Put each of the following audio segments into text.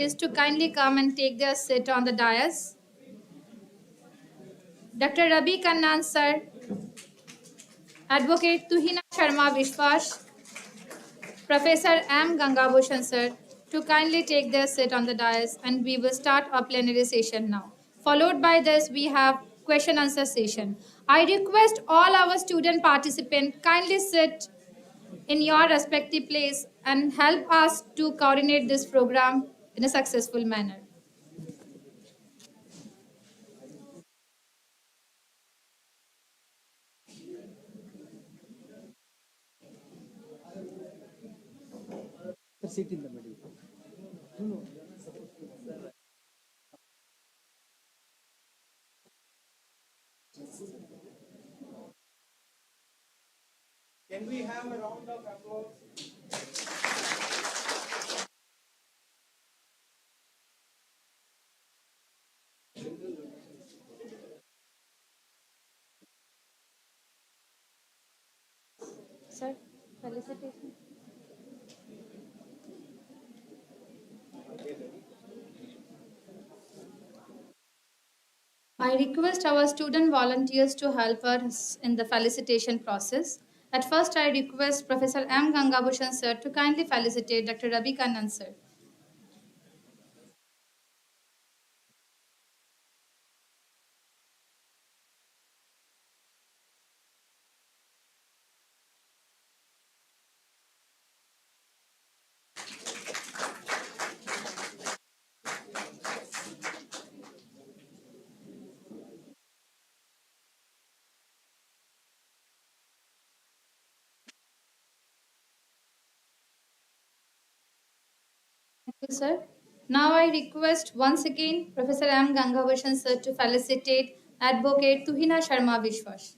is to kindly come and take their seat on the dais. Dr. Ravi Kannan sir, Advocate Tuhina Sharma Vishwas, Professor M. Gangabhushan sir, to kindly take their seat on the dais, and we will start our plenary session now. Followed by this, we have question answer session. I request all our student participants kindly sit in your respective place and help us to coordinate this program in a successful manner. Sit in the middle. Can we have a round of applause? Sir, felicitations. I request our student volunteers to help us in the felicitation process. At first, I request Professor M. Gangabhushan sir to kindly felicitate Dr. Ravi Kannan sir. Thank you, sir. Now I request once again Professor M. Gangabhushan sir to felicitate Advocate Tuhina Sharma Vishwas.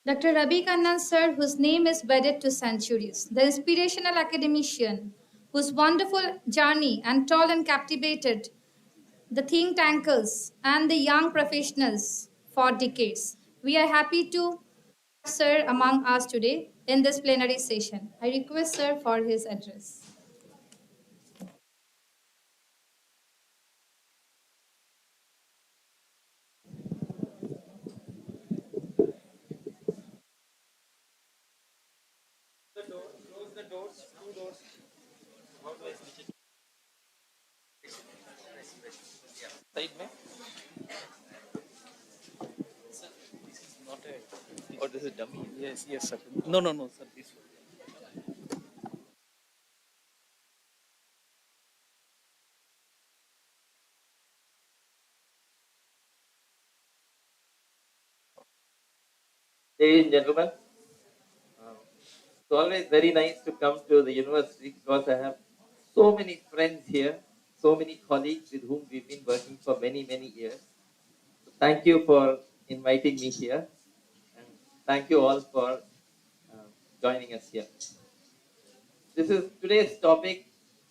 Dr. Ravi Kannan sir, whose name is wedded to centuries, the inspirational academician, whose wonderful journey and tall and captivated the think tankers and the young professionals for decades. We are happy to have sir among us today in this plenary session. I request sir for his address. Close the doors, two doors. Side में? Not a. Or this is dummy? Yes, yes, sir. No, no, no, sir. This one. Ladies and gentlemen, it's always very nice to come to the university because I have so many friends here, so many colleagues with whom we've been working for many, many years. So thank you for inviting me here, and thank you all for joining us here. This is today's topic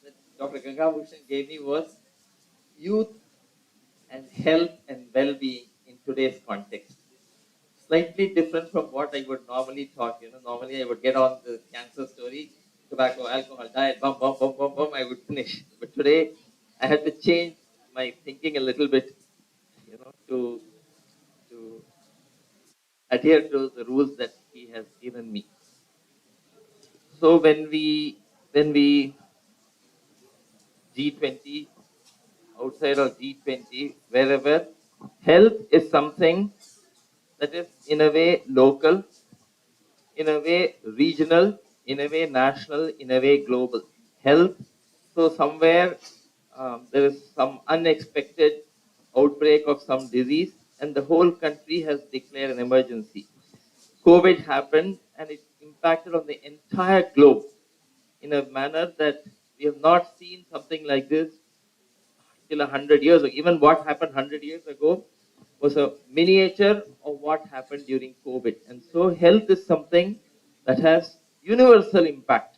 that Dr. Gangabhushan gave me was youth and health and well-being in today's context. Slightly different from what I would normally talk. Normally I would get on the cancer story, tobacco, alcohol, diet, bum, bum, bum, bum, bum, I would finish. But today I had to change my thinking a little bit, to adhere to the rules that he has given me. So when we G20, outside of G20, wherever, health is something that is in a way local, in a way regional, in a way national, in a way global. Health, so somewhere there is some unexpected outbreak of some disease, and the whole country has declared an emergency. COVID happened and it impacted on the entire globe in a manner that We have not seen something like this till 100 years ago. Even what happened 100 years ago was a miniature of what happened during COVID. And so health is something that has universal impact.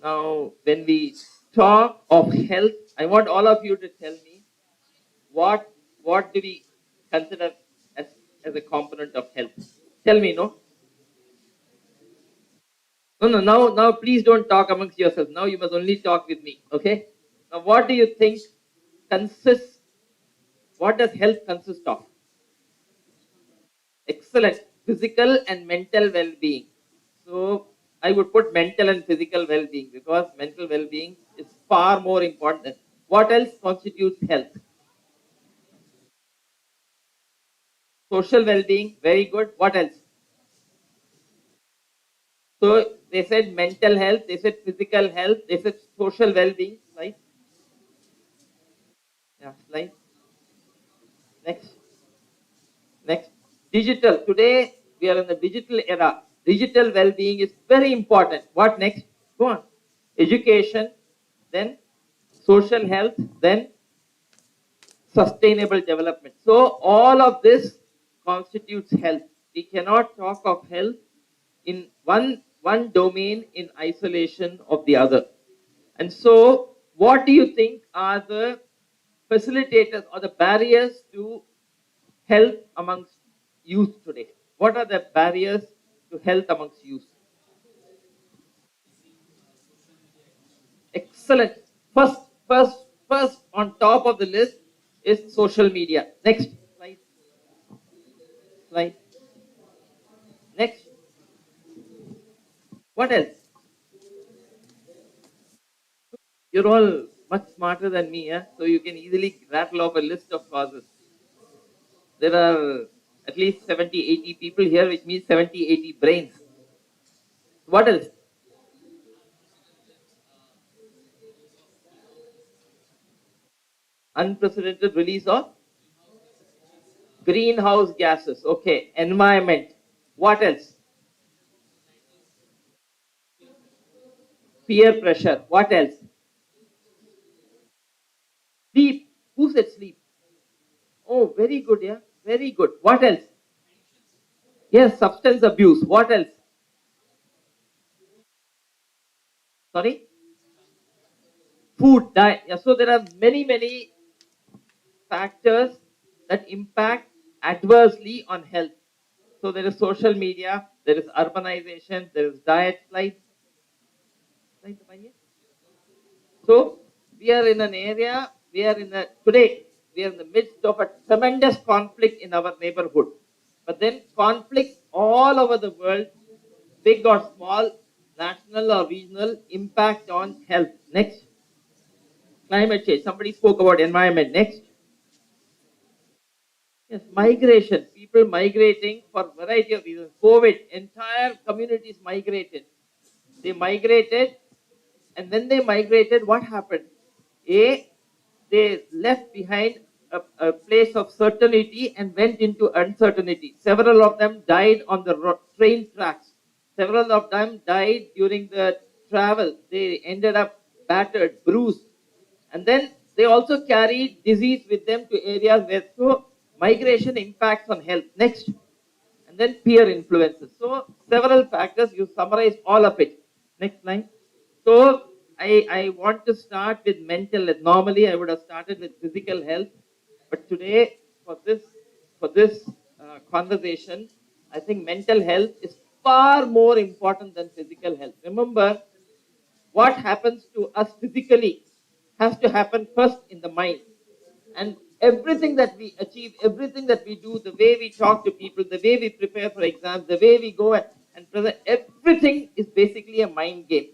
Now, when we talk of health, I want all of you to tell me what what do we consider as, as a component of health? Tell me, no? No, no, now please don't talk amongst yourselves. Now you must only talk with me. Okay? Now what do you think consists what does health consist of? Excellent. Physical and mental well-being. So I would put mental and physical well-being because mental well-being is far more important than what else constitutes health. Social well-being, very good. What else? So they said mental health, they said physical health, they said social well-being. Right? Yeah, slide. Next. Next. Digital. Today we are in the digital era. Digital well-being is very important. What next? Go on. Education, then social health, then sustainable development. So all of this constitutes health. We cannot talk of health in one domain in isolation of the other. And so what do you think are the facilitators or the barriers to health amongst youth today? What are the barriers to health amongst youth? Excellent. First, first on top of the list is social media. Next slide. Slide. Next. What else? You're all much smarter than me, yeah? So you can easily rattle off a list of causes. There are at least 70, 80 people here, which means 70, 80 brains. What else? Unprecedented release of greenhouse gases. Okay. Environment. What else? Peer pressure. What else? Sleep. Who said sleep? Oh, very good. Yeah. Very good. What else? Yes, substance abuse. What else? Sorry? Food, diet. Yeah, so there are many, many factors that impact adversely on health. So there is social media, there is urbanization, there is diet. So we are in an area, we are in the midst of a tremendous conflict in our neighborhood. But then conflicts all over the world, big or small, national or regional, impact on health. Next. Climate change. Somebody spoke about environment. Next. Yes, migration. People migrating for variety of reasons. COVID, entire communities migrated. They migrated, and when they migrated, what happened? A, they left behind a place of certainty and went into uncertainty. Several of them died on the train tracks. Several of them died during the travel. They ended up battered, bruised, and then they also carried disease with them to areas where so migration impacts on health. Next. And then peer influences. So several factors, you summarize all of it. Next line. So I want to start with mental health. Normally I would have started with physical health, but today for this conversation, I think mental health is far more important than physical health. Remember, what happens to us physically has to happen first in the mind. And everything that we achieve, everything that we do, the way we talk to people, the way we prepare for exams, the way we go and present, everything is basically a mind game.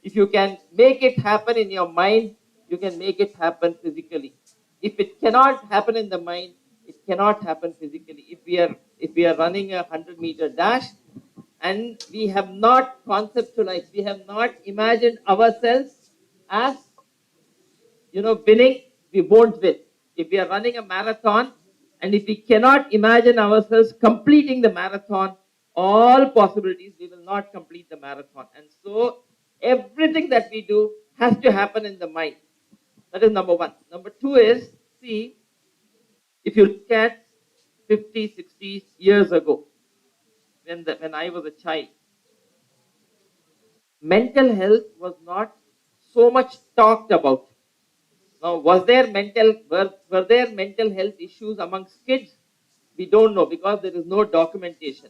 If you can make it happen in your mind, you can make it happen physically. If it cannot happen in the mind, it cannot happen physically. If we are running a 100-meter dash and we have not conceptualized, we have not imagined ourselves as winning, we won't win. If we are running a marathon and if we cannot imagine ourselves completing the marathon, all possibilities, we will not complete the marathon. And so everything that we do has to happen in the mind. That is number one. Number two is, see, if you look at 50, 60 years ago, when I was a child, mental health was not so much talked about. Now, were there mental health issues amongst kids? We don't know because there is no documentation.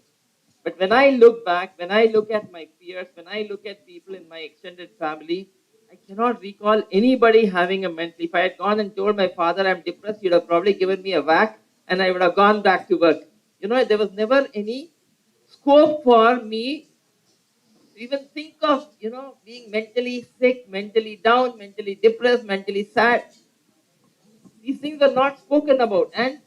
But when I look back, when I look at my peers, when I look at people in my extended family, I cannot recall anybody having a mental. If I had gone and told my father I'm depressed, he'd have probably given me a whack and I would have gone back to work. There was never any scope for me to even think of, being mentally sick, mentally down, mentally depressed, mentally sad. These things were not spoken about and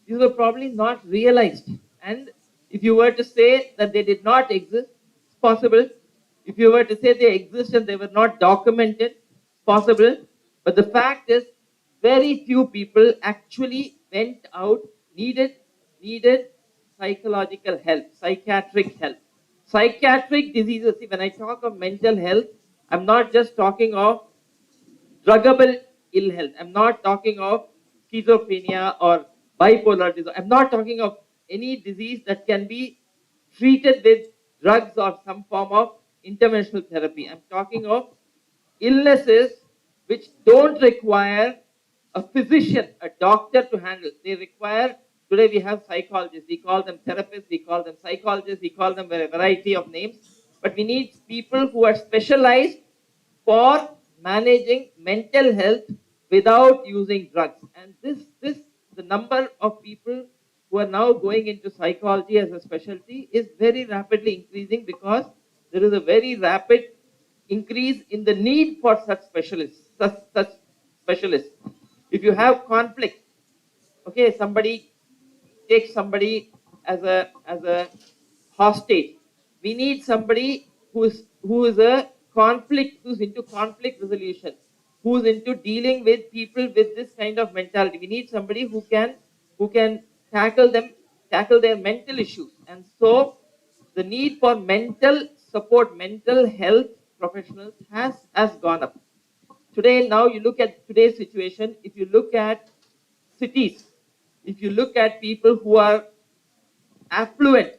these were probably not realized. And if you were to say that they did not exist, it's possible. If you were to say they exist and they were not documented, it's possible. But the fact is, very few people actually went out, needed psychological help, psychiatric help. Psychiatric diseases, see, when I talk of mental health, I'm not just talking of druggable ill health. I'm not talking of schizophrenia or bipolar disorder. I'm not talking of any disease that can be treated with drugs or some form of interventional therapy. I'm talking of illnesses which don't require a physician, a doctor to handle. They require, today we have psychologists, we call them therapists, we call them psychologists, we call them a variety of names, but we need people who are specialized for managing mental health without using drugs. And the number of people who are now going into psychology as a specialty is very rapidly increasing because there is a very rapid increase in the need for such specialists, such specialists. If you have conflict, okay, somebody takes somebody as a hostage. We need somebody who is who's into conflict resolution, who's into dealing with people with this kind of mentality. We need somebody who can tackle their mental issues. And so the need for mental support, mental health professionals has gone up. Today, now you look at today's situation, if you look at cities, if you look at people who are affluent,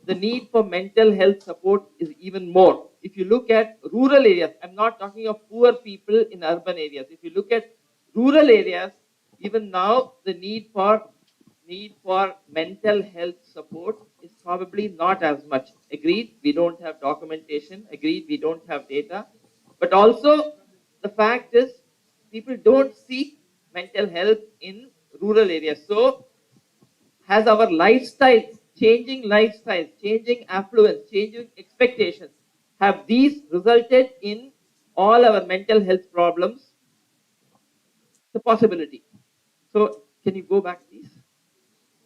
the need for mental health support is even more. If you look at rural areas, I'm not talking of poor people in urban areas. If you look at rural areas, even now the need for mental health support is probably not as much. Agreed, we don't have documentation. Agreed, we don't have data. But also the fact is people don't seek mental health in rural areas. So has our lifestyles, changing affluence, changing expectations, have these resulted in all our mental health problems? It's a possibility. So, can you go back, please?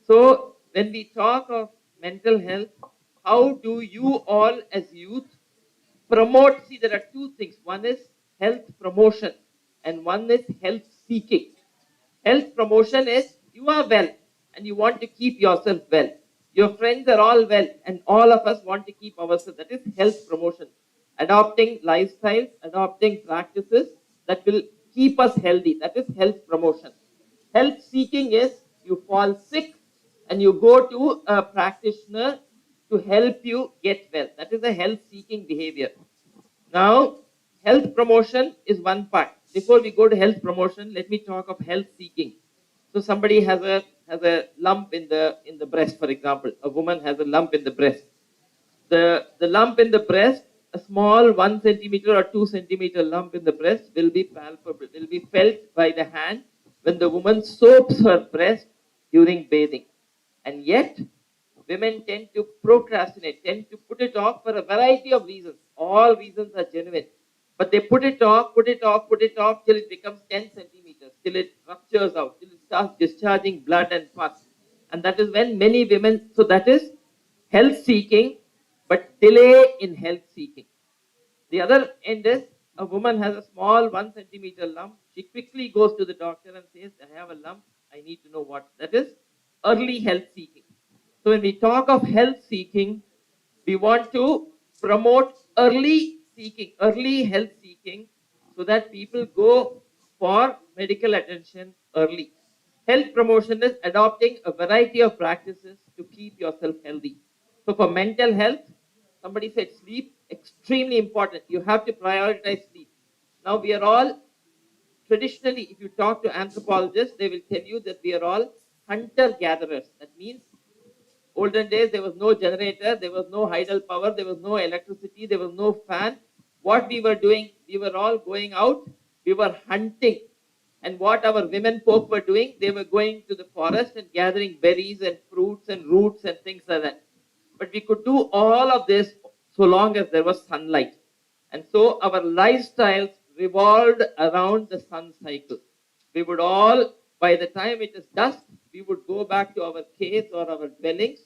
So, when we talk of mental health, how do you all as youth promote? See, there are two things. One is health promotion, and one is health seeking. Health promotion is you are well and you want to keep yourself well. Your friends are all well and all of us want to keep ourselves. That is health promotion. Adopting lifestyles, adopting practices that will keep us healthy. That is health promotion. Health seeking is you fall sick and you go to a practitioner to help you get well. That is a health seeking behavior. Now, health promotion is one part. Before we go to health promotion, let me talk of health seeking. So somebody has a lump in the breast, for example. A woman has a lump in the breast. The lump in the breast, a small 1 centimeter or 2 centimeter lump in the breast will be palpable, will be felt by the hand when the woman soaps her breast during bathing. And yet, women tend to procrastinate, tend to put it off for a variety of reasons. All reasons are genuine. But they put it off, till it becomes 10 centimeters, till it ruptures out, till it starts discharging blood and pus. And that is when many women, so that is health seeking, but delay in health seeking. The other end is a woman has a small 1 centimeter lump. She quickly goes to the doctor and says, I have a lump. I need to know what. That is early health seeking. So when we talk of health seeking, we want to promote early health seeking so that people go for medical attention early. Health promotion is adopting a variety of practices to keep yourself healthy. So for mental health, somebody said sleep, extremely important. You have to prioritize sleep. Now we are all traditionally, if you talk to anthropologists, they will tell you that we are all hunter gatherers. That means olden days there was no generator, there was no hydel power, there was no electricity, there was no fan. What we were doing, we were all going out, we were hunting. And what our women folk were doing, they were going to the forest and gathering berries and fruits and roots and things like that. But we could do all of this so long as there was sunlight. And so our lifestyles revolved around the sun cycle. We would all, by the time it is dusk, we would go back to our caves or our dwellings,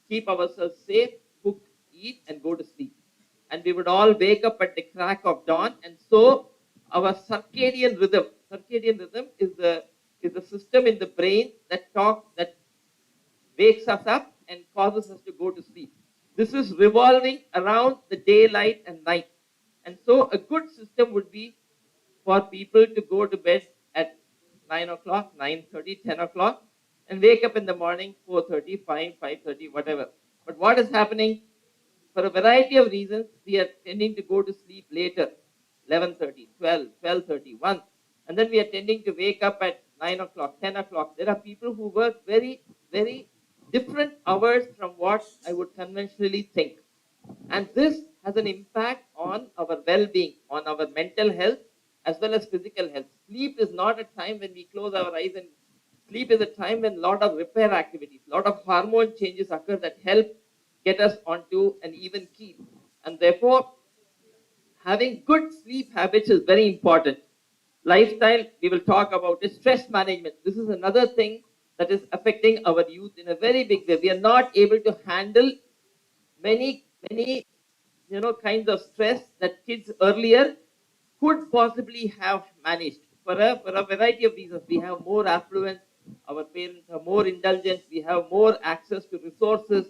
keep ourselves safe, cook, eat, and go to sleep. And we would all wake up at the crack of dawn. And so our circadian rhythm is the system in the brain that wakes us up and causes us to go to sleep. This is revolving around the daylight and night. And so a good system would be for people to go to bed at 9 o'clock, 9:30, 10 o'clock, and wake up in the morning 4:30, 5:30, whatever. But what is happening? For a variety of reasons, we are tending to go to sleep later, 11:30, 12, 12:30, 1. And then we are tending to wake up at 9 o'clock, 10 o'clock. There are people who work very, very different hours from what I would conventionally think. And this has an impact on our well being, on our mental health, as well as physical health. Sleep is not a time when we close our eyes, and sleep is a time when a lot of repair activities, a lot of hormone changes occur that help get us onto an even keel. And therefore, having good sleep habits is very important. Lifestyle, we will talk about is stress management. This is another thing that is affecting our youth in a very big way. We are not able to handle many kinds of stress that kids earlier could possibly have managed for a variety of reasons. We have more affluence, our parents are more indulgent, we have more access to resources.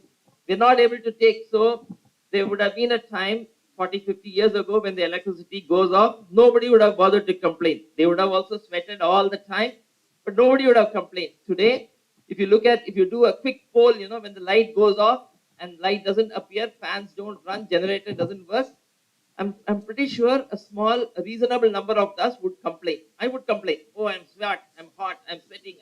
We're not able to take. So there would have been a time 40, 50 years ago when the electricity goes off, nobody would have bothered to complain. They would have also sweated all the time, but nobody would have complained. Today, if you do a quick poll, when the light goes off and light doesn't appear, fans don't run, generator doesn't work, I'm pretty sure a reasonable number of us would complain. I would complain. Oh, I'm sweat, I'm hot, I'm sweating,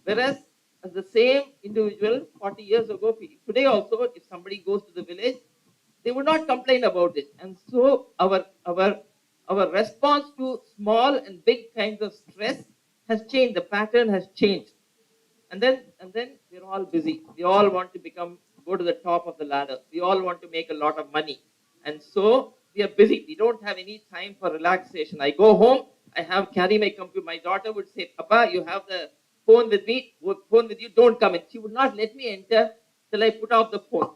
Whereas, as the same individual 40 years ago, today also, if somebody goes to the village, they would not complain about it. And so our response to small and big kinds of stress has changed. The pattern has changed. And then we're all busy. We all want to go to the top of the ladder. We all want to make a lot of money. And so we are busy. We don't have any time for relaxation. I go home, I have carry my computer. My daughter would say, Papa, you have the phone with me, phone with you, don't come in. She would not let me enter till I put off the phone.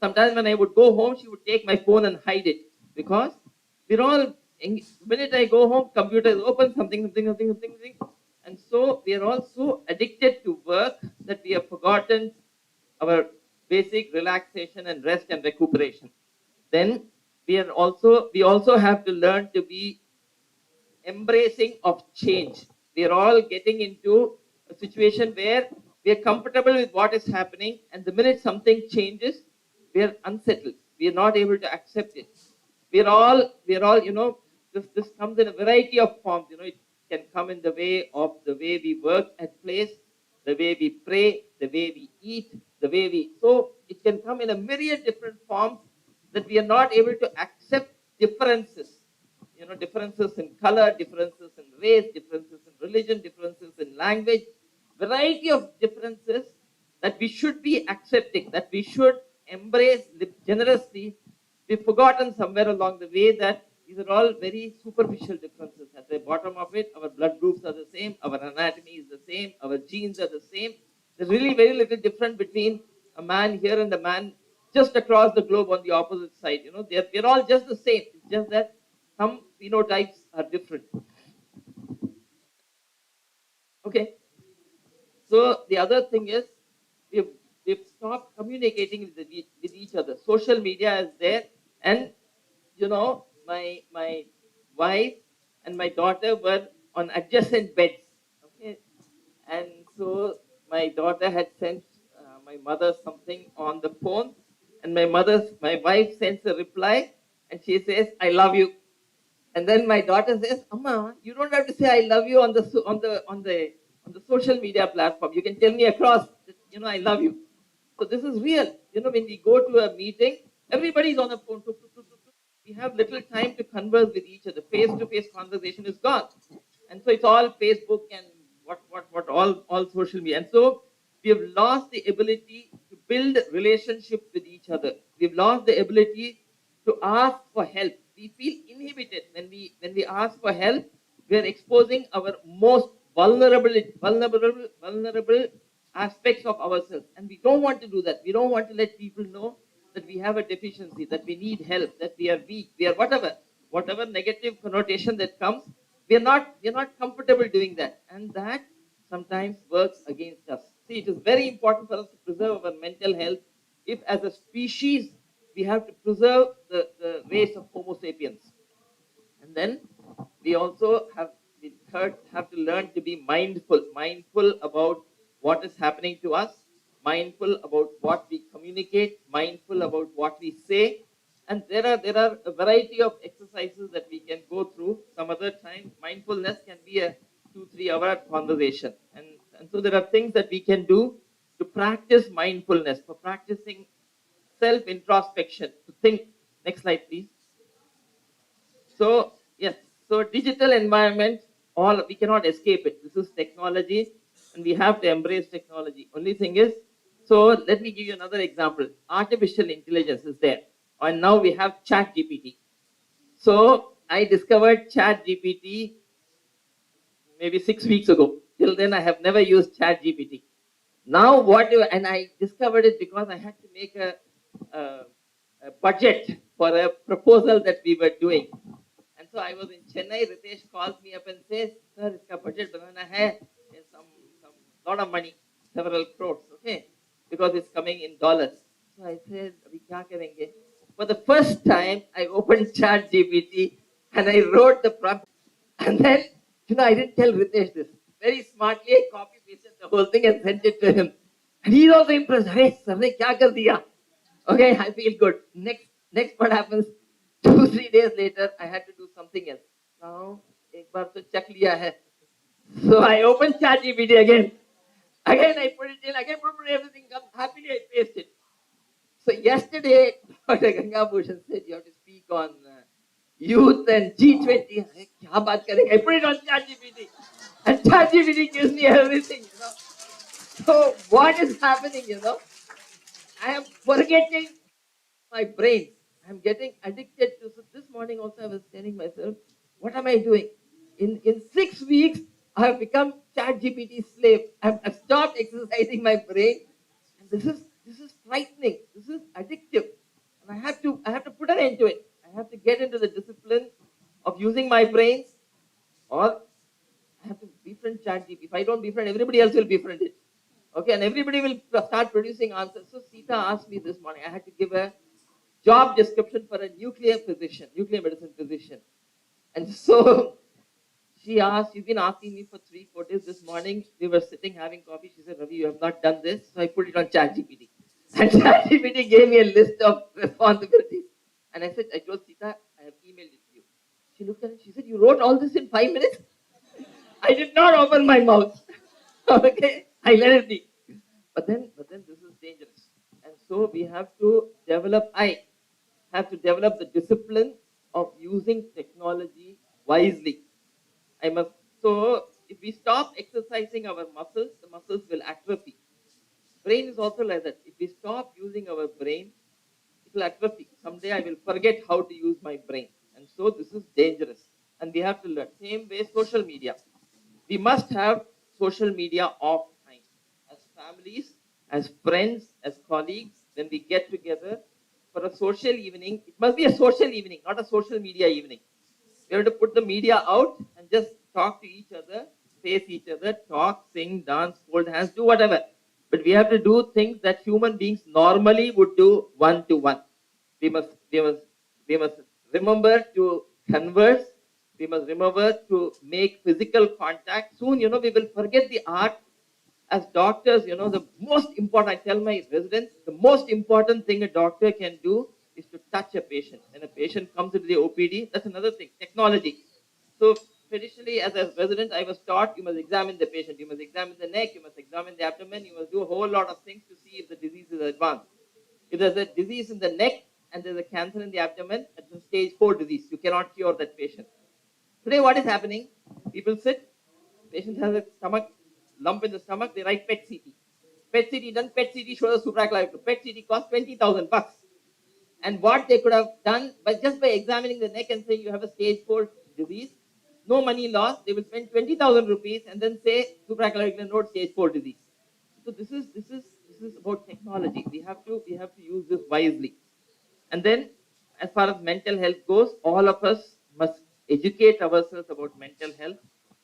Sometimes when I would go home, she would take my phone and hide it, because we're all, the minute I go home, computer is open, something. And so we are all so addicted to work that we have forgotten our basic relaxation and rest and recuperation. Then we also have to learn to be embracing of change. We are all getting into a situation where we are comfortable with what is happening, and the minute something changes, we are unsettled. We are not able to accept it. This comes in a variety of forms. It can come in the way we work at place, the way we pray, the way we eat, so it can come in a myriad different forms, that we are not able to accept differences. Differences in color, differences in race, differences in religion, differences in language, variety of differences that we should be accepting, that we should embrace generously. We've forgotten somewhere along the way that these are all very superficial differences. At the bottom of it, our blood groups are the same, our anatomy is the same, our genes are the same. There's really very little difference between a man here and a man just across the globe on the opposite side. We're all just the same. It's just that some phenotypes are different. Okay. So the other thing is, we've, we've stopped communicating with each other. Social media is there, and my wife and my daughter were on adjacent beds. Okay, and so my daughter had sent my mother something on the phone, and my wife sends a reply, and she says, "I love you." And then my daughter says, "Amma, you don't have to say I love you on the social media platform. You can tell me across, that, I love you." So this is real. When we go to a meeting, everybody's on the phone. Tuk, tuk, tuk, tuk, tuk. We have little time to converse with each other. Face-to-face conversation is gone, and so it's all Facebook and what all social media. And so we have lost the ability to build relationships with each other. We've lost the ability to ask for help. We feel inhibited when we ask for help. We are exposing our most vulnerable aspects of ourselves, and we don't want to do that. We don't want to let people know that we have a deficiency, that we need help, that we are weak, we are whatever negative connotation that comes. We are not comfortable doing that, and that sometimes works against us. See, it is very important for us to preserve our mental health. If as a species we have to preserve the race of Homo sapiens. And then we also we third have to learn to be mindful about what is happening to us, mindful about what we communicate, mindful about what we say. And there are a variety of exercises that we can go through some other time. Mindfulness can be a 2-3 hour conversation. And so there are things that we can do to practice mindfulness, for practicing self introspection, to think. Next slide, please. So yes, so digital environment, all we cannot escape it. This is technology, and we have to embrace technology. Only thing is, so let me give you another example. Artificial intelligence is there, and now we have Chat GPT. So I discovered Chat GPT maybe 6 weeks ago. Till then, I have never used Chat GPT. Now what do and I discovered it because I had to make a, a budget for a proposal that we were doing. And so I was in Chennai. Ritesh calls me up and says, "Sir, iska budget banana hai. There's some lot of money, several crores, okay, because it's coming in dollars." So I said, "Abhi kya karenge?" For the first time, I opened Chat GPT and I wrote the prompt. And then, I didn't tell Ritesh this. Very smartly, I copy pasted the whole thing and sent it to him. And he's also impressed. Hey, sir ne kya kar diya? Okay, I feel good. Next, what happens? 2-3 days later, I had to do something else. Now, ek baar to check liya hai. So I opened ChatGPT again. Again, I put it in. Again, everything comes. Happily, I paste it. So yesterday, Dr. Ganga Bhushan said you have to speak on youth and G20. Kya baat karenge? I put it on ChatGPT, and ChatGPT gives me everything. So what is happening? I am forgetting my brain. I'm getting addicted to. So this morning also, I was telling myself, what am I doing? In 6 weeks, I have become ChatGPT slave. I've stopped exercising my brain, and this is frightening. This is addictive, and I have to put an end to it. I have to get into the discipline of using my brains, or I have to befriend ChatGPT. If I don't befriend, everybody else will befriend it. Okay, and everybody will start producing answers. So Sita asked me this morning. I had to give a job description for a nuclear medicine physician. And so she asked, "You've been asking me for 3-4 days. This morning we were sitting having coffee. She said, Ravi, you have not done this." So I put it on ChatGPT. And ChatGPT gave me a list of responsibilities. And I told Sita, "I have emailed it to you." She looked at it, she said, "You wrote all this in 5 minutes?" I did not open my mouth. Okay, I let it be. But then this is dangerous. And so we have to I have to develop the discipline of using technology wisely. I must. So if we stop exercising our muscles, the muscles will atrophy. Brain is also like that. If we stop using our brain, it will atrophy. Someday I will forget how to use my brain. And so this is dangerous. And we have to learn. Same way, social media. We must have social media off time. As families, as friends, as colleagues, when we get together for a social evening, it must be a social evening, not a social media evening. We have to put the media out and just talk to each other, face each other, talk, sing, dance, hold hands, do whatever. But we have to do things that human beings normally would do one to one. We must remember to converse We must remember to make physical contact. Soon, we will forget the art. As doctors, the most important, I tell my residents, the most important thing a doctor can do is to touch a patient. When a patient comes into the OPD, that's another thing, technology. So traditionally, as a resident, I was taught you must examine the patient, you must examine the neck, you must examine the abdomen, you must do a whole lot of things to see if the disease is advanced. If there's a disease in the neck and there's a cancer in the abdomen, that's a stage 4 disease. You cannot cure that patient. Today, what is happening? People sit, patient has a stomach lump in the stomach, they write PET CT. PET CT done, PET CT shows a supraclavicular. PET CT costs 20,000 bucks. And what they could have done by just by examining the neck and saying you have a stage 4 disease, no money lost, they will spend 20,000 rupees and then say supraclavicular node stage 4 disease. So this is about technology. We have to use this wisely. And then, as far as mental health goes, all of us must educate ourselves about mental health.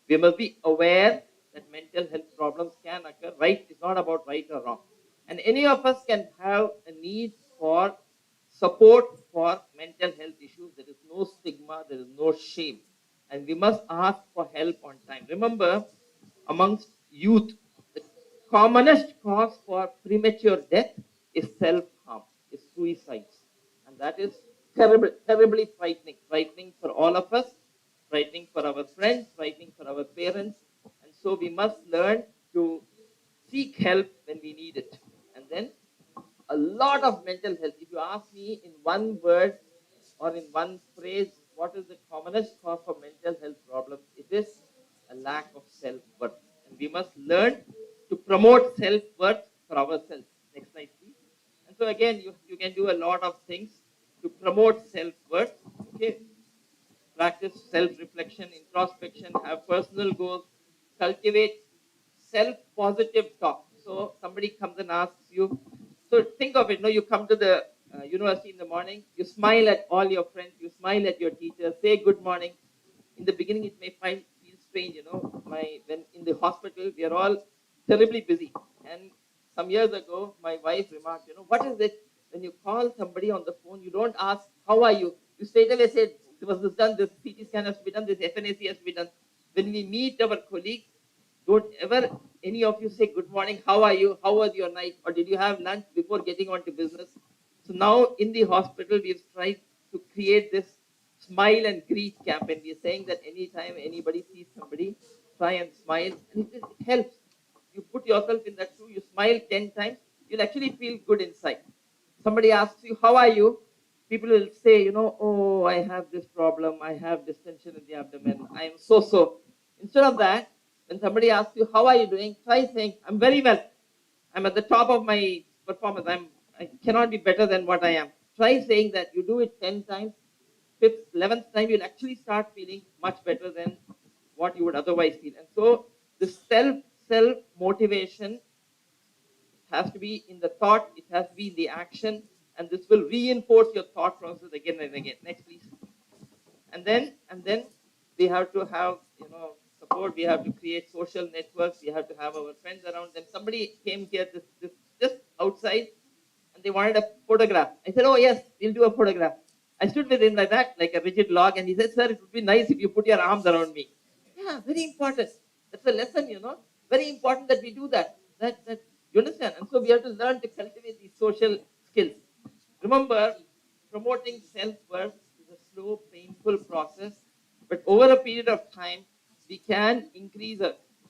We must be aware that mental health problems can occur. Right is not about right or wrong. And any of us can have a need for support for mental health issues. There is no stigma, there is no shame. And we must ask for help on time. Remember, amongst youth, the commonest cause for premature death is self harm, is suicides. And that is terrible, terribly frightening. Frightening for all of us, frightening for our friends, frightening for our parents. And so we must learn to seek help when we need it. And then a lot of mental health. If you ask me in one word or in one phrase, what is the commonest cause for mental health problems? It is a lack of self worth. And we must learn to promote self worth for ourselves. Next slide, please. And so, again, you can do a lot of things to promote self worth. Okay, practice self-reflection, introspection, have personal goals, cultivate self-positive talk. So somebody comes and asks you, so think of it, no, you come to the university in the morning, you smile at all your friends, you smile at your teachers, say good morning. In the beginning, it may feel strange, when in the hospital, we are all terribly busy. And some years ago, my wife remarked, what is it? When you call somebody on the phone, you don't ask, how are you? You straight away say, was this done? This CT scan has to be done. This FNAC has to be done. When we meet our colleagues, don't ever any of you say good morning, how are you? How was your night? Or did you have lunch before getting on to business? So now in the hospital, we've tried to create this smile and greet campaign. We're saying that anytime anybody sees somebody, try and smile. And it helps. You put yourself in that shoe, you smile 10 times, you'll actually feel good inside. Somebody asks you, how are you? People will say, oh, I have this problem, I have distension in the abdomen, I am so. Instead of that, when somebody asks you, how are you doing? Try saying, I'm very well. I'm at the top of my performance. I cannot be better than what I am. Try saying that. You do it 10 times. Fifth, 11th time, you'll actually start feeling much better than what you would otherwise feel. And so the self motivation has to be in the thought, it has to be in the action, and this will reinforce your thought process again and again. Next, please. And then we have to have support. We have to create social networks. We have to have our friends around them. Somebody came here this just outside, and they wanted a photograph. I said, oh yes, we'll do a photograph. I stood with him like that, like a rigid log, and he said, sir, it would be nice if you put your arms around me. Yeah, very important. That's a lesson, very important that we do that you understand. And so we have to learn to cultivate these social skills. Remember, promoting self-worth is a slow, painful process, but over a period of time, we can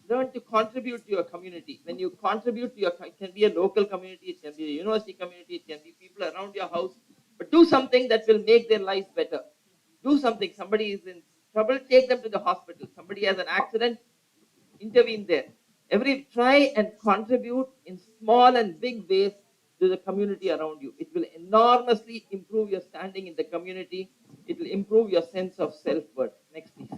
learn to contribute to your community. When you contribute to it can be a local community, it can be a university community, it can be people around your house, but do something that will make their lives better. Do something. Somebody is in trouble, take them to the hospital. Somebody has an accident, intervene there. Try and contribute in small and big ways to the community around you. It will enormously improve your standing in the community. It will improve your sense of self-worth. Next, please.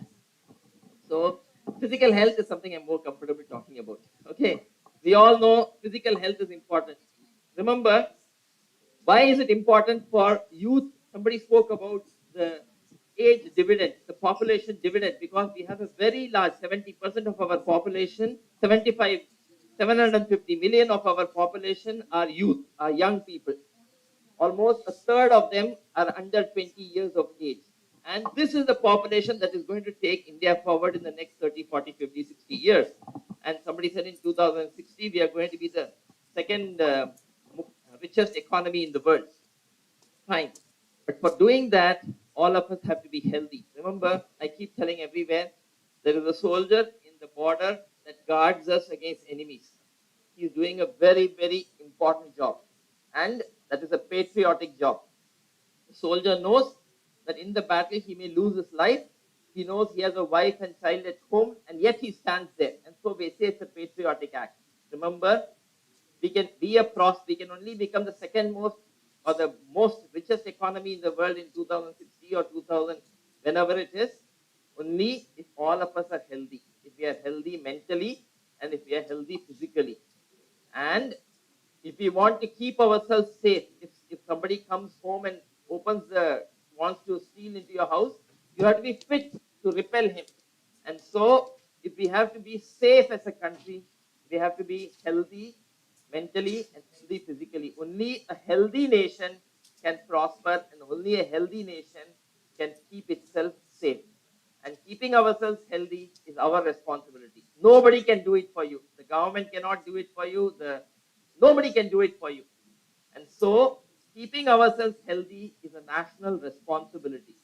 So, physical health is something I'm more comfortable talking about. Okay, we all know physical health is important. Remember, why is it important for youth? Somebody spoke about the age dividend, the population dividend, because we have a very large 70% of our population, 750 million of our population are youth, are young people. Almost a third of them are under 20 years of age. And this is the population that is going to take India forward in the next 30, 40, 50, 60 years. And somebody said in 2060, we are going to be the second richest economy in the world. Fine. But for doing that, all of us have to be healthy. Remember, I keep telling everywhere, there is a soldier in the border that guards us against enemies. He's doing a very, very important job. And that is a patriotic job. The soldier knows that in the battle he may lose his life. He knows he has a wife and child at home, and yet he stands there. And so we say it's a patriotic act. Remember, we can only become the second most or the most richest economy in the world in 2060 or 2000, whenever it is, only if all of us are healthy. If we are healthy mentally and if we are healthy physically. And if we want to keep ourselves safe, if somebody comes home and opens the wants to steal into your house, you have to be fit to repel him. And so if we have to be safe as a country, we have to be healthy mentally and healthy physically. Only a healthy nation can prosper, and only a healthy nation can keep itself safe. And keeping ourselves healthy is our responsibility. Nobody can do it for you. The government cannot do it for you. Nobody can do it for you. And so keeping ourselves healthy is a national responsibility.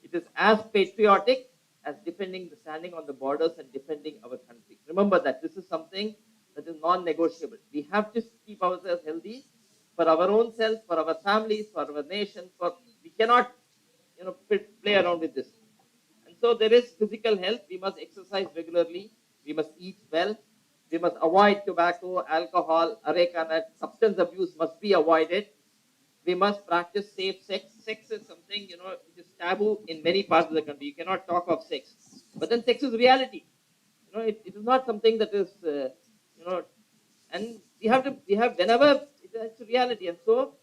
It is as patriotic as defending the standing on the borders and defending our country. Remember that this is something that is non-negotiable. We have to keep ourselves healthy for our own self, for our families, for our nation. We cannot, play around with this. And so there is physical health. We must exercise regularly. We must eat well. We must avoid tobacco, alcohol, areca nut. Substance abuse must be avoided. We must practice safe sex. Sex is something, it is taboo in many parts of the country. You cannot talk of sex. But then sex is reality. It is not something that is, you know, and we have whenever it's a reality. And so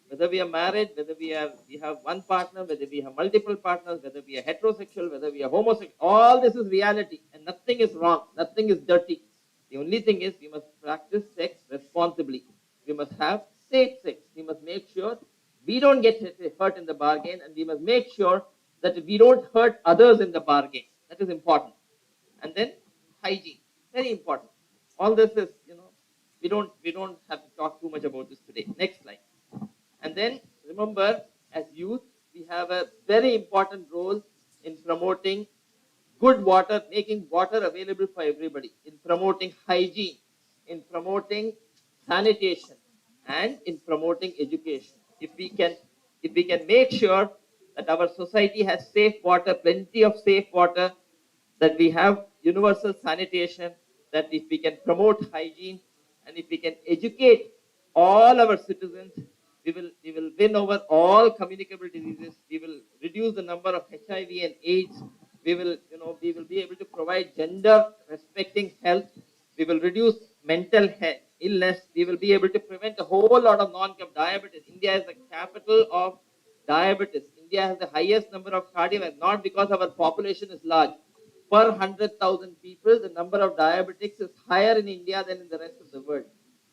whether we are married, whether we have one partner, whether we have multiple partners, whether we are heterosexual, whether we are homosexual, all this is reality, and nothing is wrong, nothing is dirty. The only thing is we must practice sex responsibly. We must have safe sex. We must make sure we don't get hurt in the bargain, and we must make sure that we don't hurt others in the bargain. That is important. And then hygiene, very important. All this is, we don't have to talk too much about this today. Next slide. And then remember, as youth, we have a very important role in promoting good water, making water available for everybody, in promoting hygiene, in promoting sanitation, and in promoting education. If we can make sure that our society has safe water, plenty of safe water, that we have universal sanitation, that if we can promote hygiene, and if we can educate all our citizens, we will win over all communicable diseases. We will reduce the number of HIV and AIDS. We will be able to provide gender respecting health. We will reduce mental health, illness. We will be able to prevent a whole lot of diabetes. India is the capital of diabetes. India has the highest number of cardiovascular, not because our population is large. Per 100,000 people, the number of diabetics is higher in India than in the rest of the world.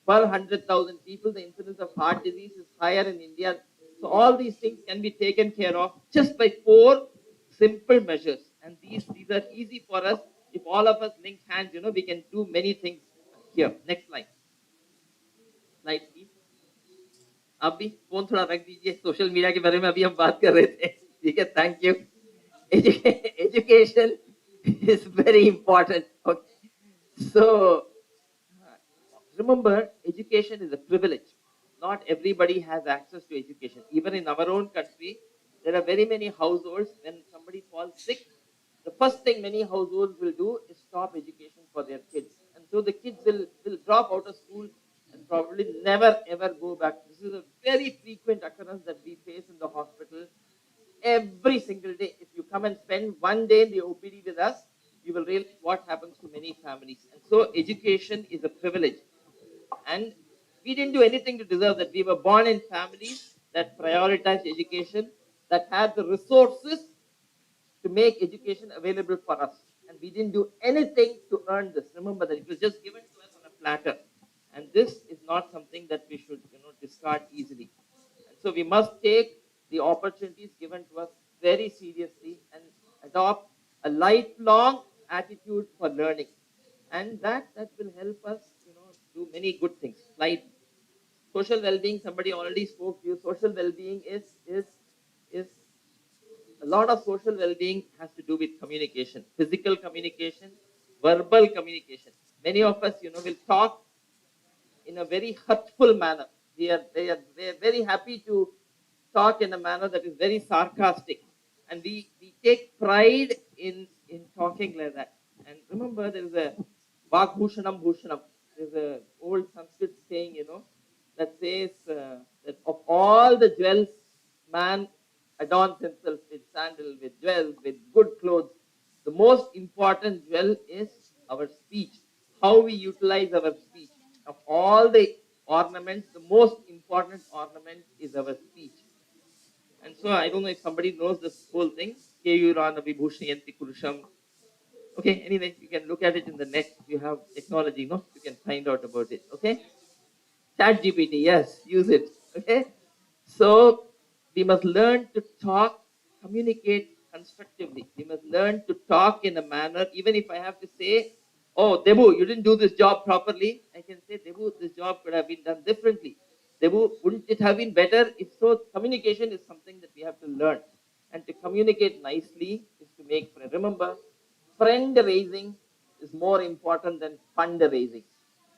Per 100,000 people, the incidence of heart disease is higher in India. So all these things can be taken care of just by 4 simple measures. And these are easy for us. If all of us link hands, we can do many things here. Next slide. Slide please. आप भी phone थोड़ा रख दीजिए, social media के बारे में अभी हम बात कर रहे थे. ठीक है, thank you. Education is very important. Okay. So remember, education is a privilege. Not everybody has access to education. Even in our own country, there are very many households when somebody falls sick, the first thing many households will do is stop education for their kids. And so the kids will drop out of school and probably never ever go back. This is a very frequent occurrence that we face in the hospital every single day. If you come and spend one day in the OPD with us, you will realize what happens to many families. And so education is a privilege. And we didn't do anything to deserve that. We were born in families that prioritized education, that had the resources to make education available for us. And we didn't do anything to earn this. Remember that it was just given to us on a platter. And this is not something that we should discard easily. And so we must take the opportunities given to us very seriously and adopt a lifelong attitude for learning. And that will help us, do many good things. Like social well-being, somebody already spoke to you. Social well-being is a lot of social well-being has to do with communication, physical communication, verbal communication. Many of us, will talk in a very hurtful manner. They are very happy to talk in a manner that is very sarcastic, and we take pride in talking like that. And remember, there is a Vagbhushanam Bhushanam. There's a old Sanskrit saying, that says that of all the jewels, man adorns himself with sandal, with jewels, with good clothes. The most important jewel is our speech, how we utilize our speech. Of all the ornaments, the most important ornament is our speech. And so I don't know if somebody knows this whole thing. Keyurana Vibhushayanti Kurusham. Okay, anyway, you can look at it in the net. You have technology, no? You can find out about it. Okay? Chat GPT, yes, use it. Okay? So we must learn to talk, communicate constructively. We must learn to talk in a manner, even if I have to say, oh, Debu, you didn't do this job properly, I can say, Debu, this job could have been done differently. Debu, wouldn't it have been better? If so, communication is something that we have to learn. And to communicate nicely is to make friends. Remember, friend raising is more important than fund raising.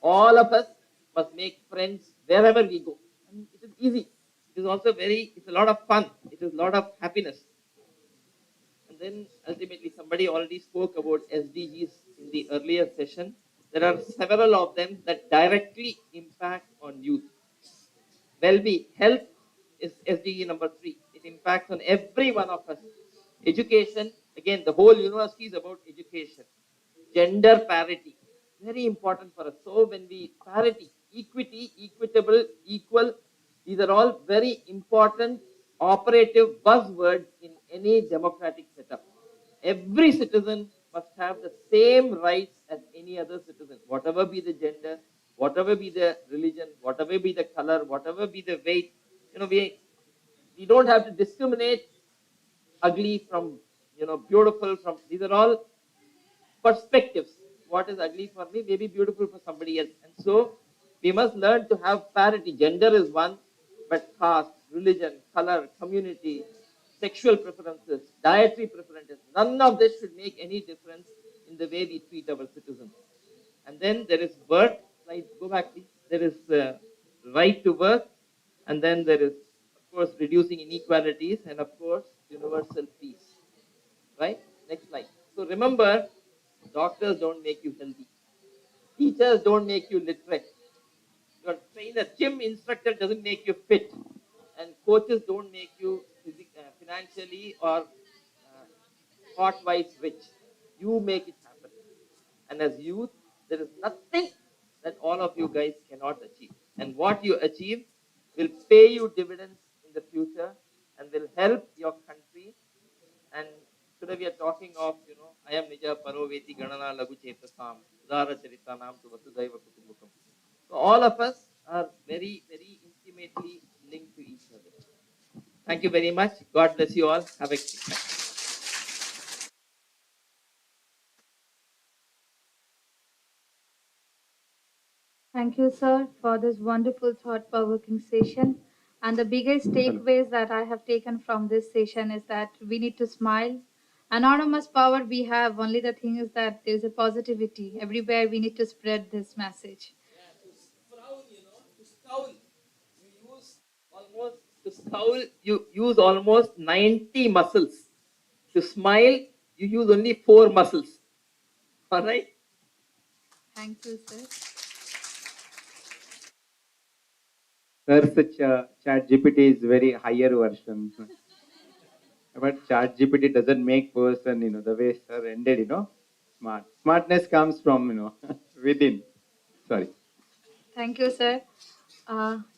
All of us must make friends wherever we go. And it is easy. It is also it's a lot of fun. It is a lot of happiness. And then ultimately, somebody already spoke about SDGs in the earlier session. There are several of them that directly impact on youth. Well-being, health is SDG number 3. It impacts on every one of us. Education, again, the whole university is about education. Gender parity, very important for us. So when we parity, equity, equitable, equal, these are all very important operative buzzwords in any democratic setup. Every citizen must have the same rights as any other citizen, whatever be the gender, whatever be the religion, whatever be the color, whatever be the weight. We don't have to discriminate ugly from beautiful from. These are all perspectives. What is ugly for me may be beautiful for somebody else. And so we must learn to have parity. Gender is one, but caste, religion, color, community, sexual preferences, dietary preferences, none of this should make any difference in the way we treat our citizens. And then there is work. Slide, go back, please. There is right to work. And then there is, of course, reducing inequalities and, of course, universal peace. Right? Next slide. So remember, doctors don't make you healthy. Teachers don't make you literate. Your trainer, gym instructor doesn't make you fit. And coaches don't make you financially or thought-wise rich. You make it happen. And as youth, there is nothing that all of you guys cannot achieve. And what you achieve will pay you dividends in the future and will help your country. And today we are talking of, I am Nija Paroveti Ganana Lagu Chetasam, Udara Charitanam to Vasudhaiva Kutumbukam. So all of us are very, very intimately linked to each other. Thank you very much. God bless you all. Have a great night. Thank you, sir, for this wonderful thought provoking session. And the biggest takeaways that I have taken from this session is that we need to smile. Anonymous power we have, only the thing is that there's a positivity. Everywhere we need to spread this message. Yeah, to frown, to scowl. You use almost to scowl, you use almost 90 muscles. To smile, you use only 4 muscles. All right? Thank you, sir. Sir, such Chat GPT is very higher version. But Chat GPT doesn't make person, the way sir ended, smart. Smartness comes from, within. Sorry. Thank you, sir.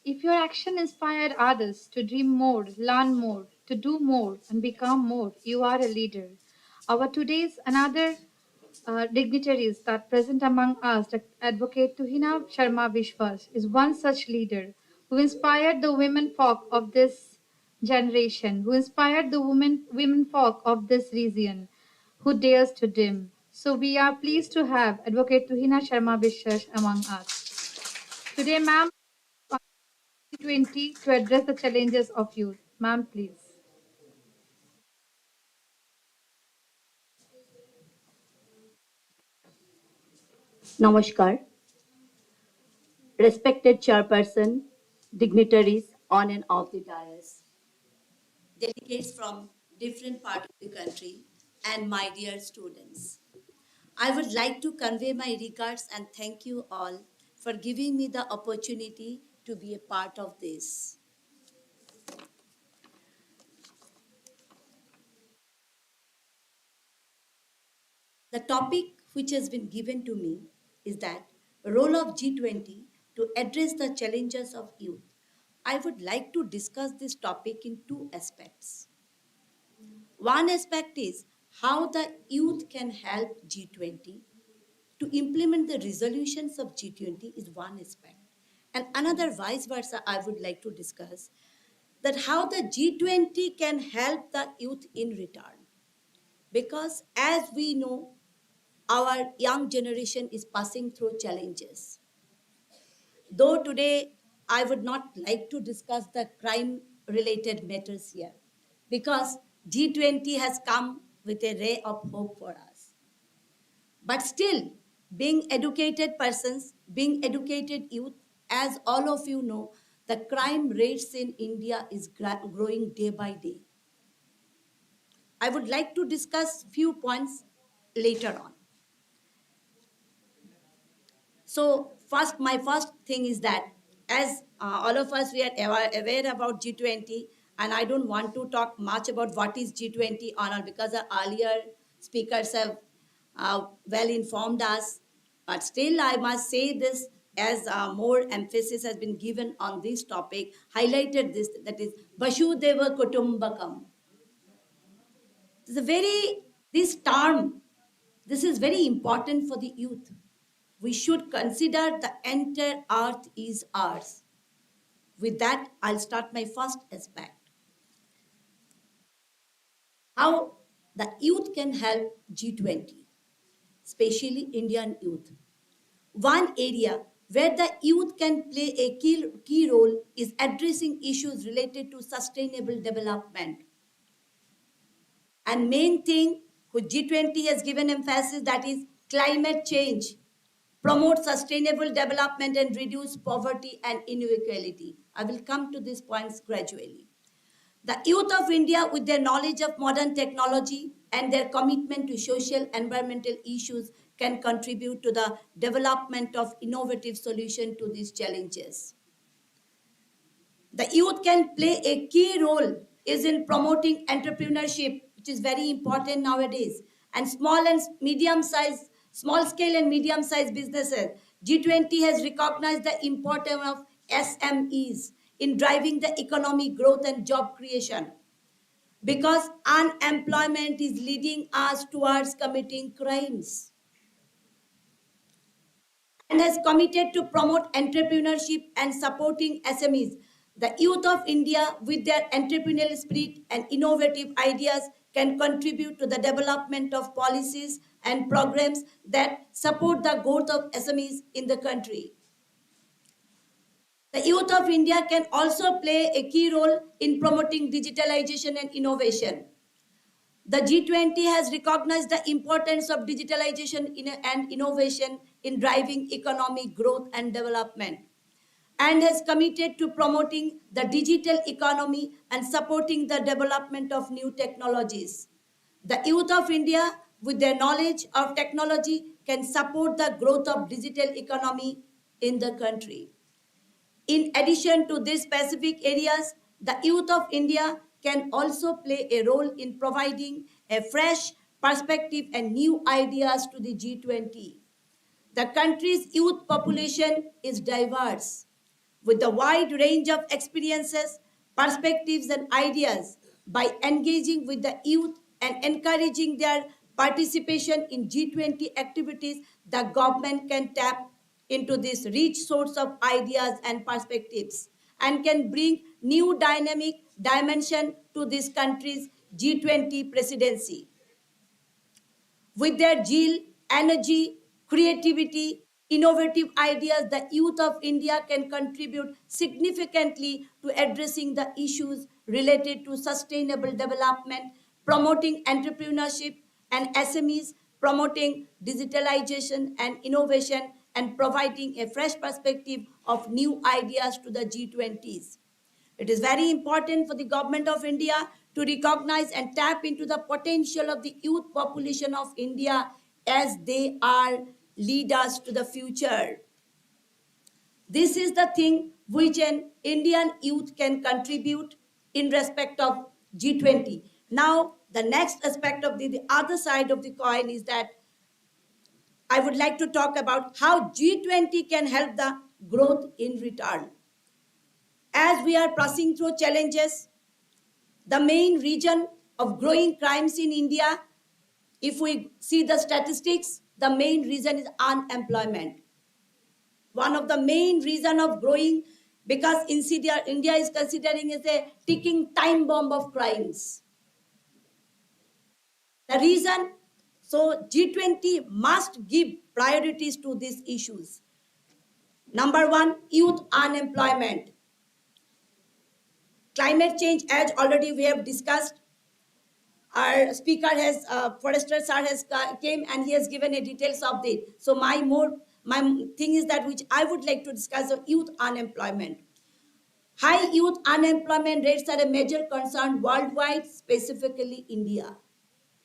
If your action inspired others to dream more, learn more, to do more, and become more, you are a leader. Our today's another dignitaries that present among us, the advocate Tuhina Sharma Vishwas, is one such leader who inspired the women folk of this generation who inspired the women folk of this region who dares to dream. So we are pleased to have Advocate Tuhina Sharma Biswas among us. Today, ma'am, on G20 to address the challenges of youth. Ma'am, please. Namaskar, respected chairperson, dignitaries on and off the dais, delegates from different parts of the country, and my dear students. I would like to convey my regards and thank you all for giving me the opportunity to be a part of this. The topic which has been given to me is that role of G20 to address the challenges of youth. I would like to discuss this topic in two aspects. One aspect is how the youth can help G20 to implement the resolutions of G20 is one aspect. And another vice versa, I would like to discuss that how the G20 can help the youth in return. Because as we know, our young generation is passing through challenges. Though today I would not like to discuss the crime related matters here because G20 has come with a ray of hope for us. But still, being educated persons, being educated youth, as all of you know, the crime rates in India is growing day by day. I would like to discuss few points later on. So first, my first thing is that as all of us, we are aware about G20, and I don't want to talk much about what is G20 on all because the earlier speakers have well informed us. But still, I must say this as more emphasis has been given on this topic, highlighted this, that is Vasudeva Kutumbakam. This is a very, this term, this is very important for the youth. We should consider the entire earth is ours. With that, I'll start my first aspect. How the youth can help G20, especially Indian youth. One area where the youth can play a key role is addressing issues related to sustainable development. And main thing which G20 has given emphasis that is climate change, promote sustainable development and reduce poverty and inequality. I will come to these points gradually. The youth of India, with their knowledge of modern technology and their commitment to social environmental issues, can contribute to the development of innovative solutions to these challenges. The youth can play a key role is in promoting entrepreneurship, which is very important nowadays, and small scale and medium sized businesses. G20 has recognized the importance of SMEs in driving the economic growth and job creation because unemployment is leading us towards committing crimes, and has committed to promote entrepreneurship and supporting SMEs. The youth of India, with their entrepreneurial spirit and innovative ideas, can contribute to the development of policies and programs that support the growth of SMEs in the country. The youth of India can also play a key role in promoting digitalization and innovation. The G20 has recognized the importance of digitalization and innovation in driving economic growth and development and has committed to promoting the digital economy and supporting the development of new technologies. The youth of India, with their knowledge of technology, can support the growth of digital economy in the country. In addition to these specific areas, the youth of India can also play a role in providing a fresh perspective and new ideas to the G20. The country's youth population is diverse, with a wide range of experiences, perspectives, and ideas. By engaging with the youth and encouraging their participation in G20 activities, the government can tap into this rich source of ideas and perspectives and can bring new dynamic dimension to this country's G20 presidency. With their zeal, energy, creativity, innovative ideas, the youth of India can contribute significantly to addressing the issues related to sustainable development, promoting entrepreneurship and SMEs, promoting digitalization and innovation, and providing a fresh perspective of new ideas to the G20s. It is very important for the government of India to recognize and tap into the potential of the youth population of India as they are leaders to the future. This is the thing which an Indian youth can contribute in respect of G20. Now, the next aspect of the other side of the coin is that I would like to talk about how G20 can help the growth in return. As we are passing through challenges, the main reason of growing crimes in India, if we see the statistics, the main reason is unemployment. One of the main reason of growing, because India is considering as a ticking time bomb of crimes. The reason, so G20 must give priorities to these issues. Number one, youth unemployment. Climate change, as already we have discussed, our speaker has, Forrester sir has came and he has given a details of it. So my thing is that which I would like to discuss of youth unemployment. High youth unemployment rates are a major concern worldwide, specifically India.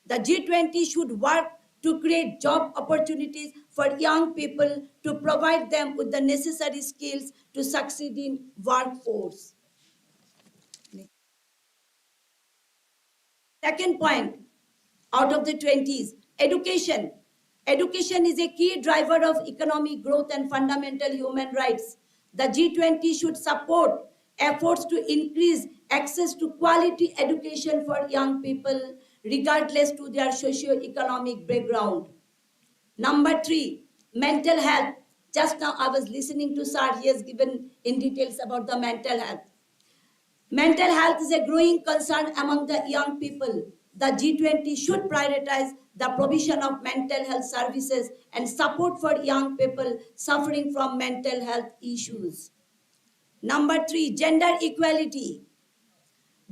The G20 should work to create job opportunities for young people to provide them with the necessary skills to succeed in workforce. Second point, out of the 20s, education. Education is a key driver of economic growth and fundamental human rights. The G20 should support efforts to increase access to quality education for young people, regardless to their socio-economic background. Number three, mental health. Just now I was listening to Sir, he has given in details about the mental health. Mental health is a growing concern among the young people. The G20 should prioritize the provision of mental health services and support for young people suffering from mental health issues. Number three, gender equality.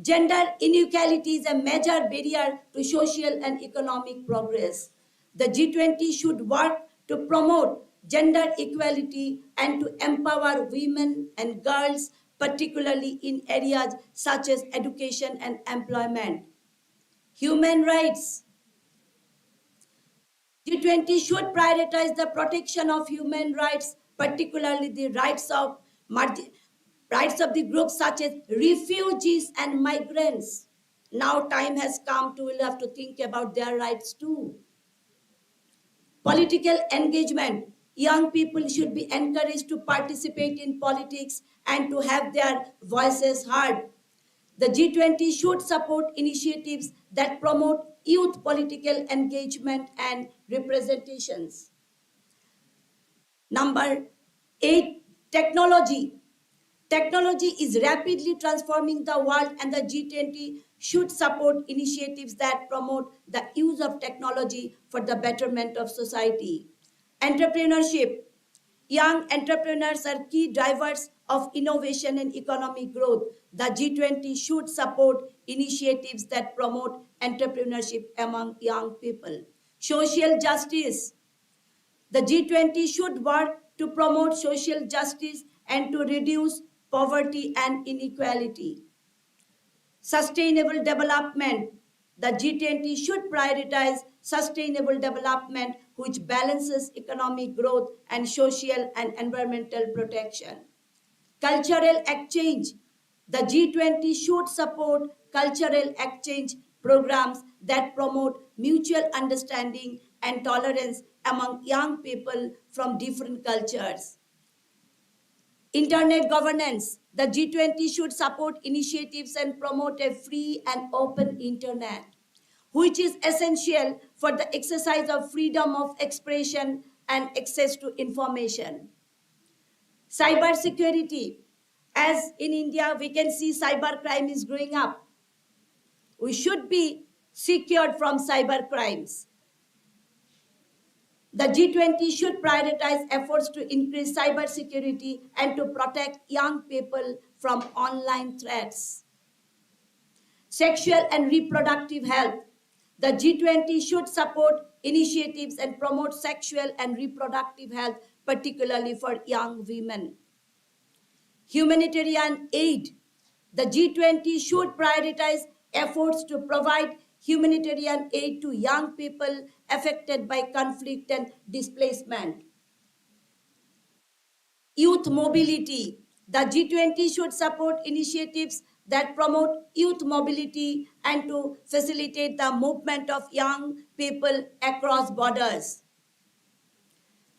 Gender inequality is a major barrier to social and economic progress. The G20 should work to promote gender equality and to empower women and girls, particularly in areas such as education and employment. Human rights. G20 should prioritize the protection of human rights, particularly the rights of the groups such as refugees and migrants. Now time has come to, we'll have to think about their rights too. Political engagement. Young people should be encouraged to participate in politics and to have their voices heard. The G20 should support initiatives that promote youth political engagement and representations. Number 8, technology. Technology is rapidly transforming the world, and the G20 should support initiatives that promote the use of technology for the betterment of society. Entrepreneurship. Young entrepreneurs are key drivers of innovation and economic growth. The G20 should support initiatives that promote entrepreneurship among young people. Social justice. The G20 should work to promote social justice and to reduce poverty and inequality. Sustainable development. The G20 should prioritize sustainable development which balances economic growth and social and environmental protection. Cultural exchange. The G20 should support cultural exchange programs that promote mutual understanding and tolerance among young people from different cultures. Internet governance. The G20 should support initiatives and promote a free and open internet, which is essential for the exercise of freedom of expression and access to information. Cybersecurity. As in India, we can see cyber crime is growing up. We should be secured from cyber crimes. The G20 should prioritize efforts to increase cyber security and to protect young people from online threats. Sexual and reproductive health. The G20 should support initiatives and promote sexual and reproductive health, particularly for young women. Humanitarian aid. The G20 should prioritize efforts to provide humanitarian aid to young people affected by conflict and displacement. Youth mobility. The G20 should support initiatives that promote youth mobility and to facilitate the movement of young people across borders.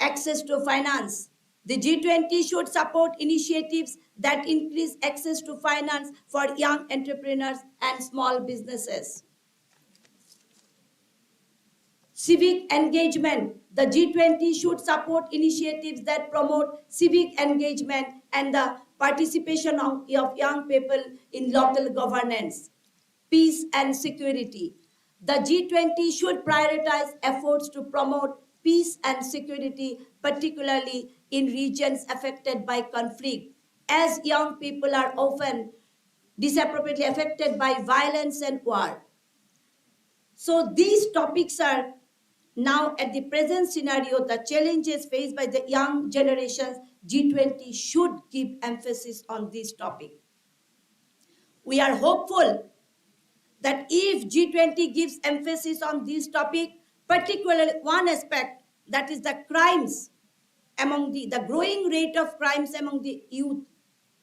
Access to finance. The G20 should support initiatives that increase access to finance for young entrepreneurs and small businesses. Civic engagement. The G20 should support initiatives that promote civic engagement and the participation of young people in local governance. Peace and security. The G20 should prioritize efforts to promote peace and security, particularly in regions affected by conflict, as young people are often disappropriately affected by violence and war. So these topics are now at the present scenario, the challenges faced by the young generations. G20 should give emphasis on this topic. We are hopeful that if G20 gives emphasis on this topic, particularly one aspect, that is the crimes among the growing rate of crimes among the youth,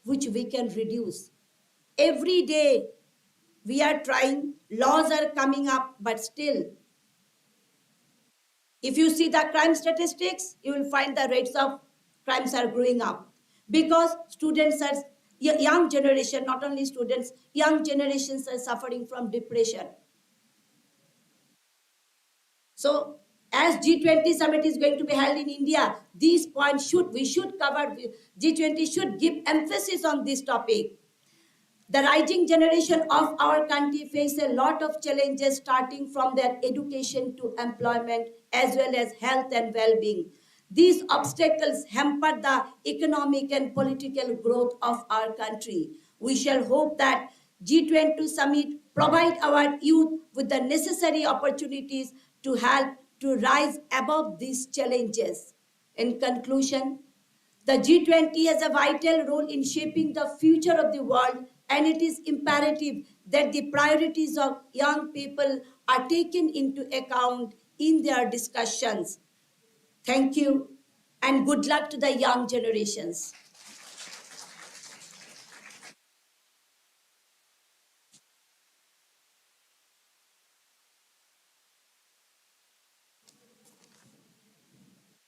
which we can reduce. Every day we are trying, laws are coming up, but still, if you see the crime statistics, you will find the rates of crimes are growing up because students are, young generation, not only students, young generations are suffering from depression. So as G20 summit is going to be held in India, these points we should cover. G20 should give emphasis on this topic. The rising generation of our country face a lot of challenges, starting from their education to employment as well as health and well-being. These obstacles hamper the economic and political growth of our country. We shall hope that G20 summit provide our youth with the necessary opportunities to help to rise above these challenges. In conclusion, the G20 has a vital role in shaping the future of the world, and it is imperative that the priorities of young people are taken into account in their discussions. Thank you, and good luck to the young generations.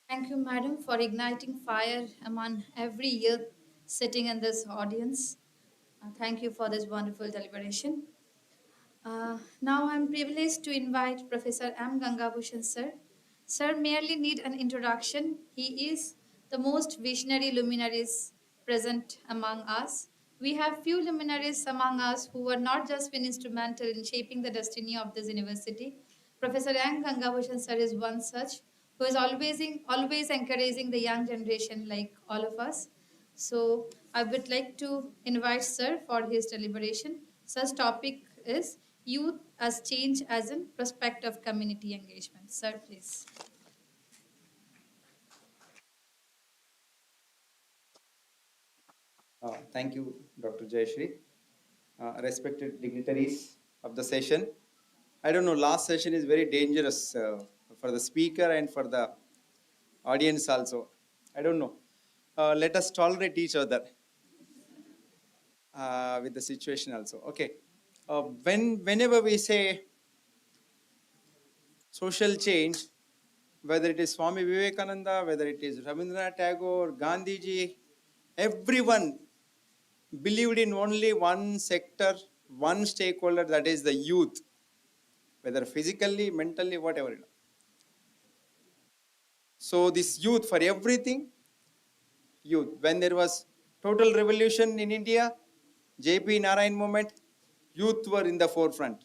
Thank you, madam, for igniting fire among every youth sitting in this audience. Thank you for this wonderful deliberation. Now I'm privileged to invite Professor M. Gangabhushan sir. Sir merely need an introduction. He is the most visionary luminaries present among us. We have few luminaries among us who were not just been instrumental in shaping the destiny of this university. Professor M. Gangabhushan sir is one such who is always encouraging the young generation like all of us. So I would like to invite sir for his deliberation. Sir's topic is youth as change as in prospect of community engagement. Sir, please. Thank you, Dr. Jayashree. Respected dignitaries of the session. I don't know, last session is very dangerous for the speaker and for the audience also. I don't know. Let us tolerate each other with the situation also. Okay. Whenever we say social change, whether it is Swami Vivekananda, whether it is Rabindranath Tagore, Gandhiji, everyone believed in only one sector, one stakeholder, that is the youth, whether physically, mentally, whatever. So this youth for everything, youth. When there was Total revolution in India, JP Narayan movement, youth were in the forefront.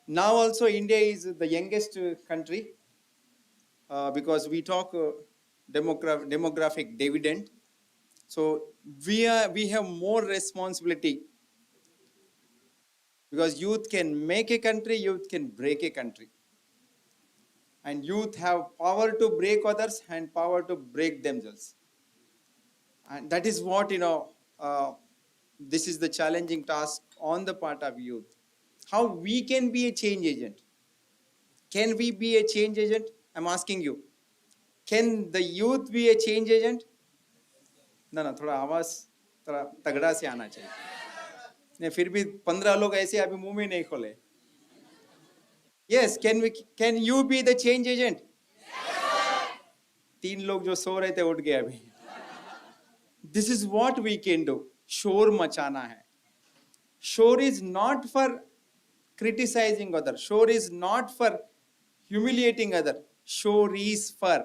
Now also India is the youngest country because we talk demographic dividend. So we have more responsibility because youth can make a country, youth can break a country. And youth have power to break others and power to break themselves. And that is what, this is the challenging task on the part of youth. How we can be a change agent. Can we be a change agent? I'm asking you. Can the youth be a change agent? ना ना थोड़ा आवाज थोड़ा तगड़ा से आना चाहिए नहीं फिर भी 15 लोग ऐसे अभी मुंह में नहीं खोले yes can you be the change agent 3 लोग जो सो रहे थे उठ गए अभी this is what we can do शोर मचाना है शोर is not for criticizing other shore is not for humiliating other shore is for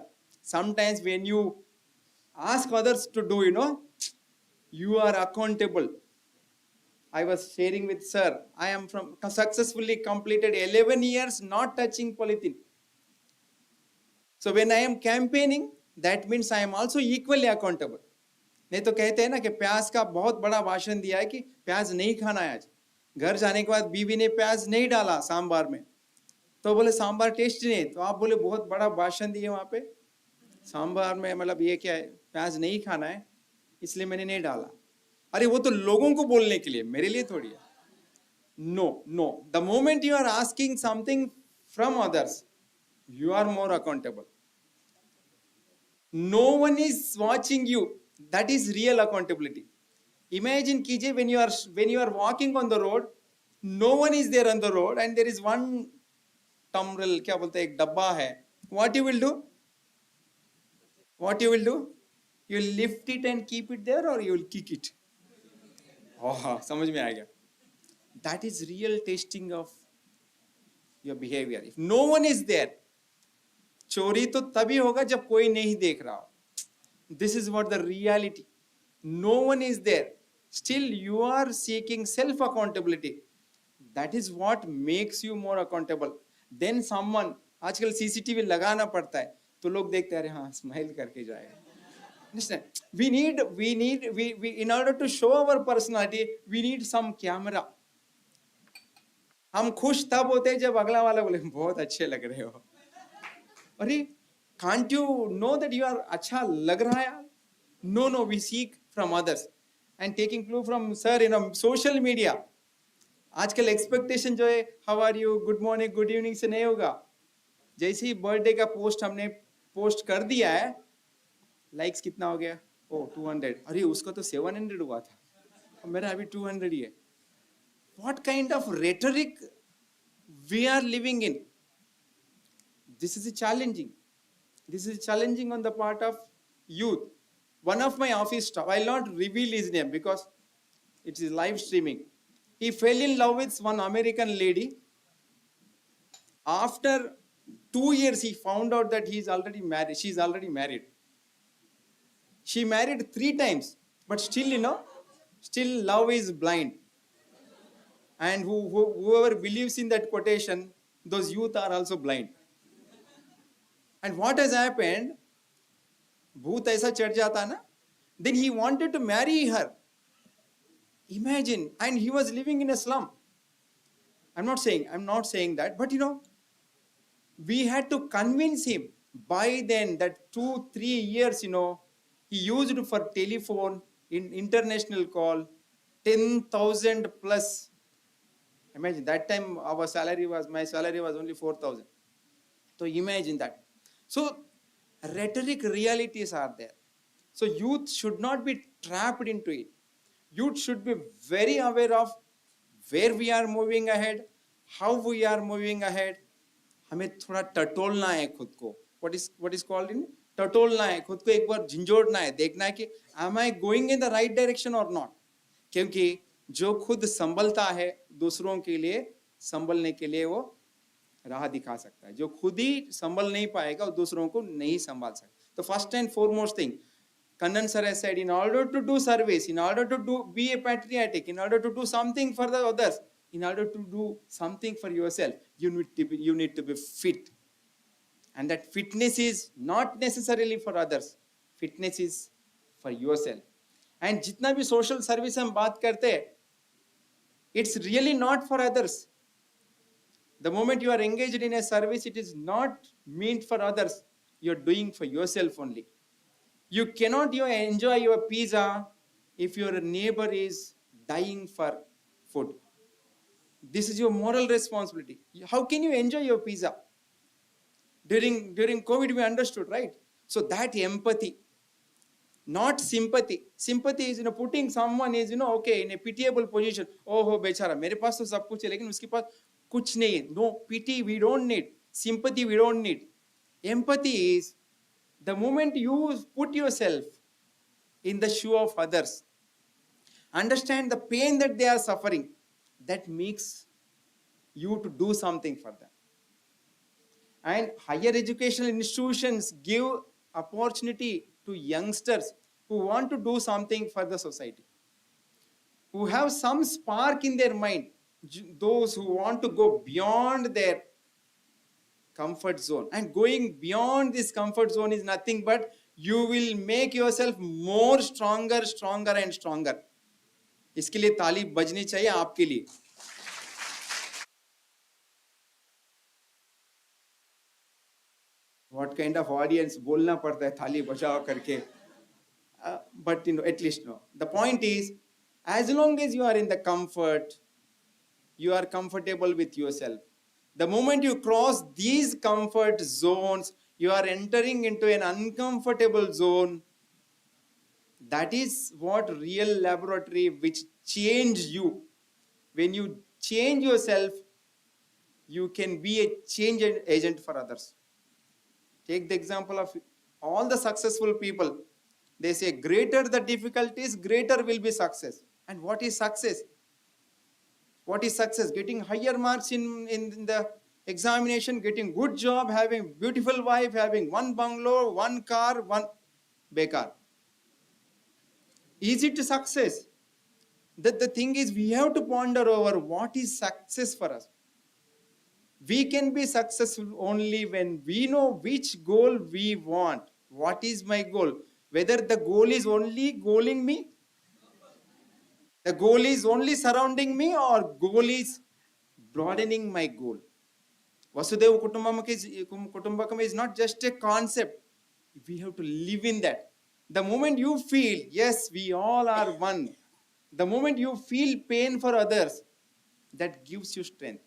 sometimes when you ask others to do you are accountable. I was sharing with sir, I am from successfully completed 11 years not touching polythene. So when I am campaigning, that means I am also equally accountable. नहीं तो कहते हैं ना कि प्याज का बहुत बड़ा भाषण दिया है कि प्याज नहीं खाना है आज घर जाने के बाद बीवी ने प्याज नहीं डाला सांबार में तो बोले सांबार टेस्ट नहीं तो आप बोले बहुत बड़ा भाषण दिए वहां पे सांबार में मतलब ये क्या है प्याज नहीं खाना है इसलिए मैंने नहीं डाला अरे वो तो लोगों को बोलने के लिए मेरे लिए थोड़ी है no the moment you are asking something from others you are more accountable no one is watching you that is real accountability Imagine कीजिए when you are walking on the road, no one is there on the road and there is one tumbrel क्या बोलते हैं एक डब्बा है. What you will do? What you will do? You will lift it and keep it there or you will kick it. Oh, समझ में आ गया. That is real testing of your behavior. If no one is there, चोरी तो तभी होगा जब कोई नहीं देख रहा हो. This is what the reality. No one is there. Still you are seeking self accountability. That is what makes you more accountable. Then someone आजकल सीसीटीवी लगाना पड़ता है तो लोग देखते हैं हाँ स्माइल करके जाएगा. Understand? We in order to show our personality we need some camera. हम खुश तब होते हैं जब अगला वाला बोले बहुत अच्छे लग रहे हो. अरे can't you know that you are अच्छा लग रहा है? No, we seek from others and taking clue from sir social media. आजकल एक्सपेक्टेशन जो है how are you good morning good evening से नहीं होगा. जैसे ही बर्थडे का पोस्ट हमने पोस्ट कर दिया है लाइक्स कितना हो गया ओ 200 अरे उसका तो 700 हुआ था और मेरा अभी 200 ही है. What kind of rhetoric we are living in? This is challenging on the part of youth. One of my office staff, I'll not reveal his name because it is live streaming. He fell in love with one American lady. After 2 years, he found out that he's already married. She's already married. She married 3 times, but still, still love is blind. And whoever believes in that quotation, those youth are also blind. And what has happened? भूत ऐसा चढ़ जाता ना then he wanted to marry her. Imagine, and he was living in a slum. I'm not saying that, but we had to convince him. By then that 2-3 years he used for telephone in international call 10,000 plus. Imagine that time my salary was only 4,000. So imagine that. So rhetoric realities are there. So youth should not be trapped into it. Youth should be very aware of where we are moving ahead, how we are moving ahead. हमें थोड़ा टटोलना है खुद को. What is called in टटोलना है खुद को एक बार झंझोड़ना है देखना है कि am I going in the right direction or not. क्योंकि जो खुद संभलता है दूसरों के लिए संभलने के लिए वो राह दिखा सकता है. जो खुद ही संभल नहीं पाएगा और दूसरों को नहीं संभाल सकता. तो first and foremost thing Kannan sir has said, in order to do service, in order to be a patriotic, in order to do something for the others, in order to do something for yourself, you need to be fit. And that fitness is not necessarily for others. Fitness is for yourself. And जितना भी social service हम बात करते हैं, it's really not for others. The moment you are engaged in a service, it is not meant for others. You're doing for yourself only. You cannot enjoy your pizza if your neighbor is dying for food. This is your moral responsibility. How can you enjoy your pizza? During COVID, we understood, right? So that empathy, not sympathy. Sympathy is, putting someone is, okay, in a pitiable position. Oh, ho, bechara, mere paas to sab kuch hai, lekin uske paas kuch nahi hai. No, pity we don't need. Sympathy we don't need. Empathy is the moment you put yourself in the shoe of others, understand the pain that they are suffering, that makes you to do something for them. And higher educational institutions give opportunity to youngsters who want to do something for the society, who have some spark in their mind, those who want to go beyond their comfort zone. And going beyond this comfort zone is nothing but you will make yourself more stronger and stronger. इसके लिए ताली बजनी चाहिए आपके लिए. What kind of audience बोलना पड़ता है थाली बजाओ करके. But at least no. The point is, as long as you are in the comfort, you are comfortable with yourself. The moment you cross these comfort zones, you are entering into an uncomfortable zone. That is what real laboratory which change you. When you change yourself, you can be a change agent for others. Take the example of all the successful people. They say, greater the difficulties, greater will be success. And what is success? What is success? Getting higher marks in the examination, getting good job, having beautiful wife, having one bungalow, one car, one bekar. Is it success? That the thing is, we have to ponder over what is success for us. We can be successful only when we know which goal we want. What is my goal? Whether the goal is only goaling me, the goal is only surrounding me, or goal is broadening my goal. Vasudeva Kutumbakam is not just a concept. We have to live in that. The moment you feel, yes, we all are one. The moment you feel pain for others, that gives you strength.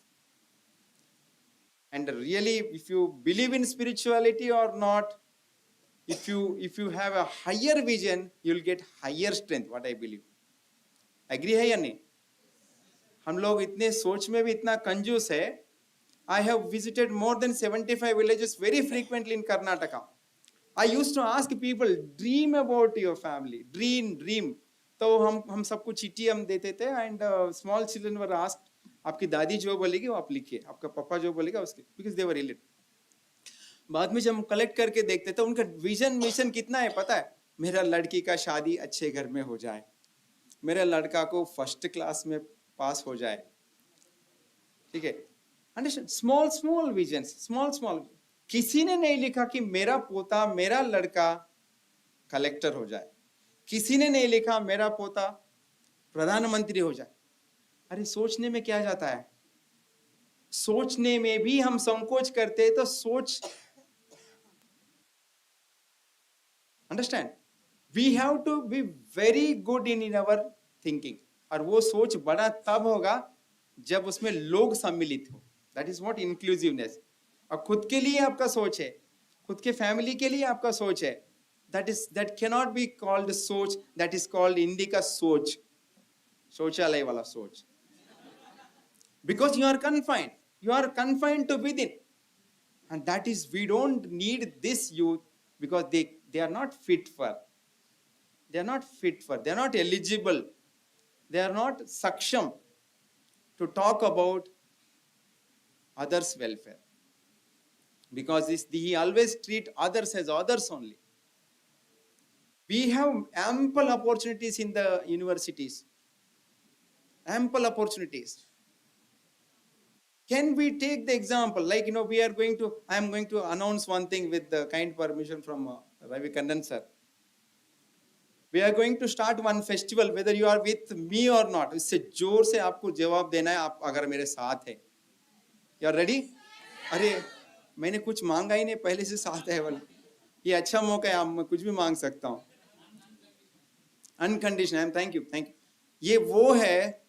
And really, if you believe in spirituality or not, if you have a higher vision, you'll get higher strength, what I believe. Agree है या नहीं? हम लोग इतने सोच में भी इतना कंजूस है. I have visited more than 75 villages very frequently in Karnataka. I used to ask people, dream about your family. Dream. तो हम सबको चिट्ठी हम देते थे, and small children were asked, आपकी दादी जो बोलेगी वो आप लिखिए, आपका पापा जो बोलेगा उसके, because they were illiterate. बाद में जब हम कलेक्ट करके देखते थे, उनका विजन मिशन कितना है पता है? मेरा लड़की का शादी अच्छे घर में हो जाए, मेरा लड़का को फर्स्ट क्लास में पास हो जाए. ठीक है? अंडरस्टैंड? Small visions, small. किसी ने नहीं लिखा कि मेरा पोता, मेरा लड़का कलेक्टर हो जाए. किसी ने नहीं लिखा मेरा पोता प्रधानमंत्री हो जाए. अरे सोचने में क्या जाता है? सोचने में भी हम संकोच करते हैं, तो सोच. Understand? We have to be very good in our thinking. और वो सोच बड़ा तब होगा जब उसमें लोग सम्मिलित हो. That is what inclusiveness. और खुद के लिए आपका सोच है, खुद के फैमिली के लिए आपका सोच है, that cannot be called सोच. that is called हिंदी का सोच, शौचालय वाला सोच. Because you are confined to within. And that is, we don't need this youth, because they are not fit for, they are not eligible, they are not saksham to talk about others' welfare. Because he always treat others as others only. We have ample opportunities in the universities, ample opportunities. Can we take the example, like, we are going to, I am going to announce one thing with the kind permission from Ravi Kannan sir. We are going to start one festival, whether you are with me or not. इससे जोर से आपको जवाब देना है, आप अगर मेरे साथ है. You are ready? अरे मैंने कुछ मांगा ही नहीं, पहले से साथ है वाला. ये अच्छा मौका है, आप मैं कुछ भी मांग सकता हूँ. Unconditional. Thank you, thank you. ये वो है.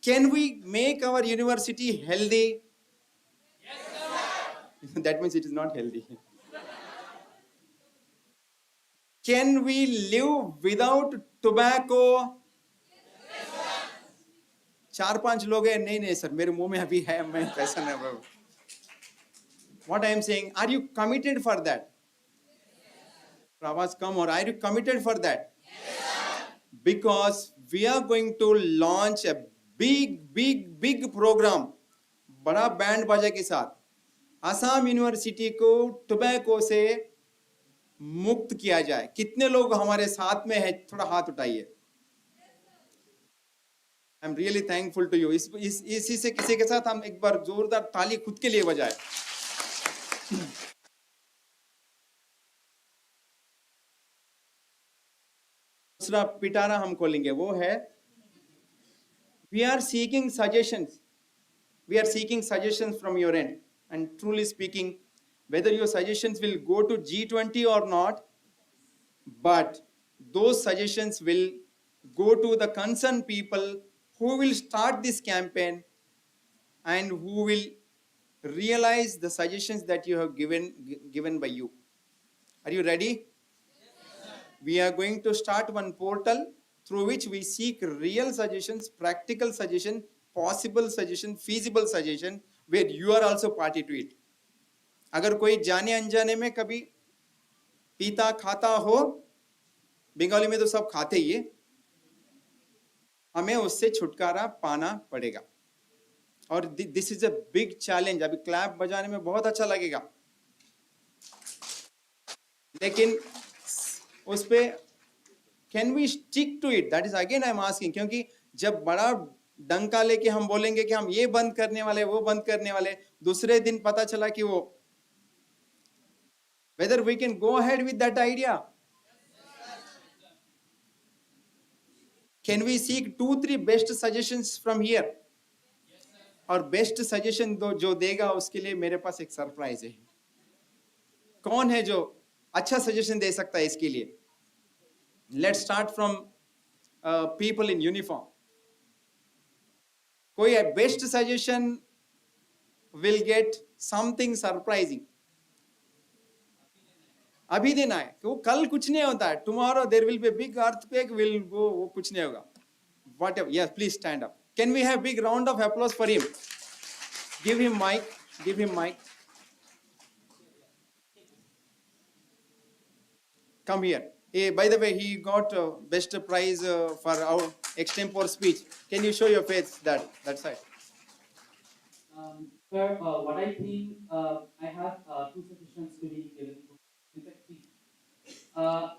Can we make our university healthy? Yes, sir. That means it is not healthy. Can we live without tobacco? Yes, sir. 4-5 लोग हैं. नहीं नहीं सर, मेरे मुंह में अभी है, मैं पैसा नहीं. What I am saying, are you committed for that? Pravas, come on, are you committed for that? Yes, because we are going to launch a big program, बड़ा बैंड बाजा के साथ. असम यूनिवर्सिटी को टोबैको से मुक्त किया जाए. कितने लोग हमारे साथ में हैं? थोड़ा हाथ उठाइए. I am really thankful to you. इसी से किसी के साथ हम एक बार जोरदार ताली खुद के लिए बजाएं. दूसरा पिटारा हम खोलेंगे, वो है we are seeking suggestions. We are seeking suggestions from your end. And truly speaking, whether your suggestions will go to G20 or not, but those suggestions will go to the concerned people who will start this campaign and who will realize the suggestions that you have given by you. Are you ready? We are going to start one portal through which we seek real suggestions, practical suggestion, possible suggestion, feasible suggestion, where you are also party to it. अगर कोई जाने अनजाने में कभी पीता खाता हो, बंगाली में तो सब खाते ही है, हमें उससे छुटकारा पाना पड़ेगा. और this is a big challenge. अभी क्लैप बजाने में बहुत अच्छा लगेगा, लेकिन उस पे can we stick to it? That is again I am asking. क्योंकि जब बड़ा डंका लेके हम बोलेंगे कि हम ये बंद करने वाले, वो बंद करने वाले, दूसरे दिन पता चला कि वो, whether we can go ahead with that idea. Can we seek 2-3 best suggestions from here? और बेस्ट सजेशन जो देगा उसके लिए मेरे पास एक सरप्राइज है. कौन है जो अच्छा सजेशन दे सकता है इसके लिए? Let's start from people in uniform. कोई best suggestion will get something surprising. अभी देना है कि वो कल कुछ नहीं होता है. Tomorrow there will be big earthquake, will go, वो कुछ नहीं होगा. Whatever. Yes, please stand up. Can we have big round of applause for him? Give him mic. Give him mic. Come here. Hey, by the way, he got best prize for our extempore speech. Can you show your face that side? Sir, what I think, I have two suggestions to be given. In fact, three.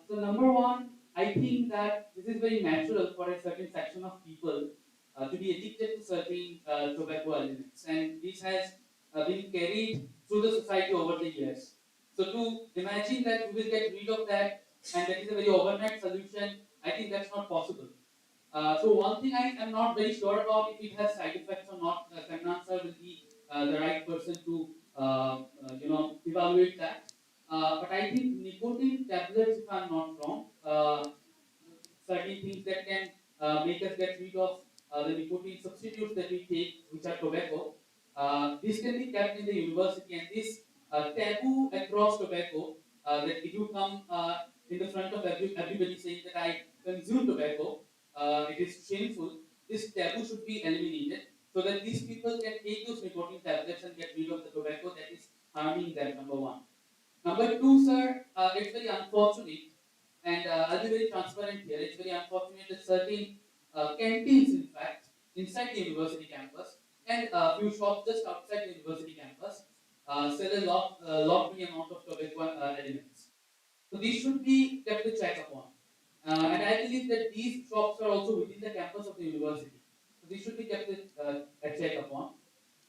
So number one, I think that this is very natural for a certain section of people to be addicted to certain tobacco elements, and this has been carried through the society over the years. So to imagine that we will get rid of that, and that is a very overnight solution, I think that's not possible. So one thing I am not very sure about if it has side effects or not. Kannan sir will be the right person to evaluate that. But I think nicotine tablets, if I'm not wrong, certain things that can make us get rid of the nicotine substitutes that we take, which are tobacco. This can be kept in the university, and this taboo across tobacco, that if you come in the front of everybody saying that I consume tobacco, it is shameful. This taboo should be eliminated so that these people can take those nicotine tablets and get rid of the tobacco that is harming them. Number one. Number two, sir, it's very unfortunate, and I'll be very transparent here. It's very unfortunate that certain canteens, in fact, inside the university campus and a few shops just outside the university campus sell a lot, lot amount of tobacco elements. So these should be kept a check upon. And I believe that these shops are also within the campus of the university. So these should be kept at check upon.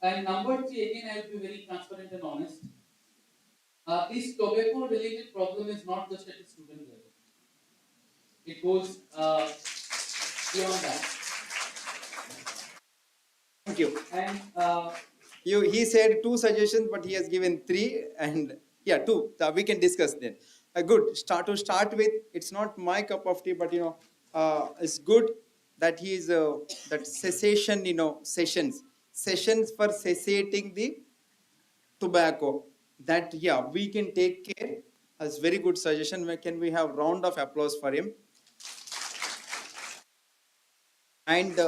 And number three, again, I will be very transparent and honest. This tobacco related problem is not just at the student level, it goes beyond that. Thank you. And He said two suggestions, but he has given three, and yeah, two. We can discuss then. Good. Start with. It's not my cup of tea, but it's good that he is that cessation. Sessions for cessating the tobacco. That yeah, we can take care. That's very good suggestion. Can we have round of applause for him? And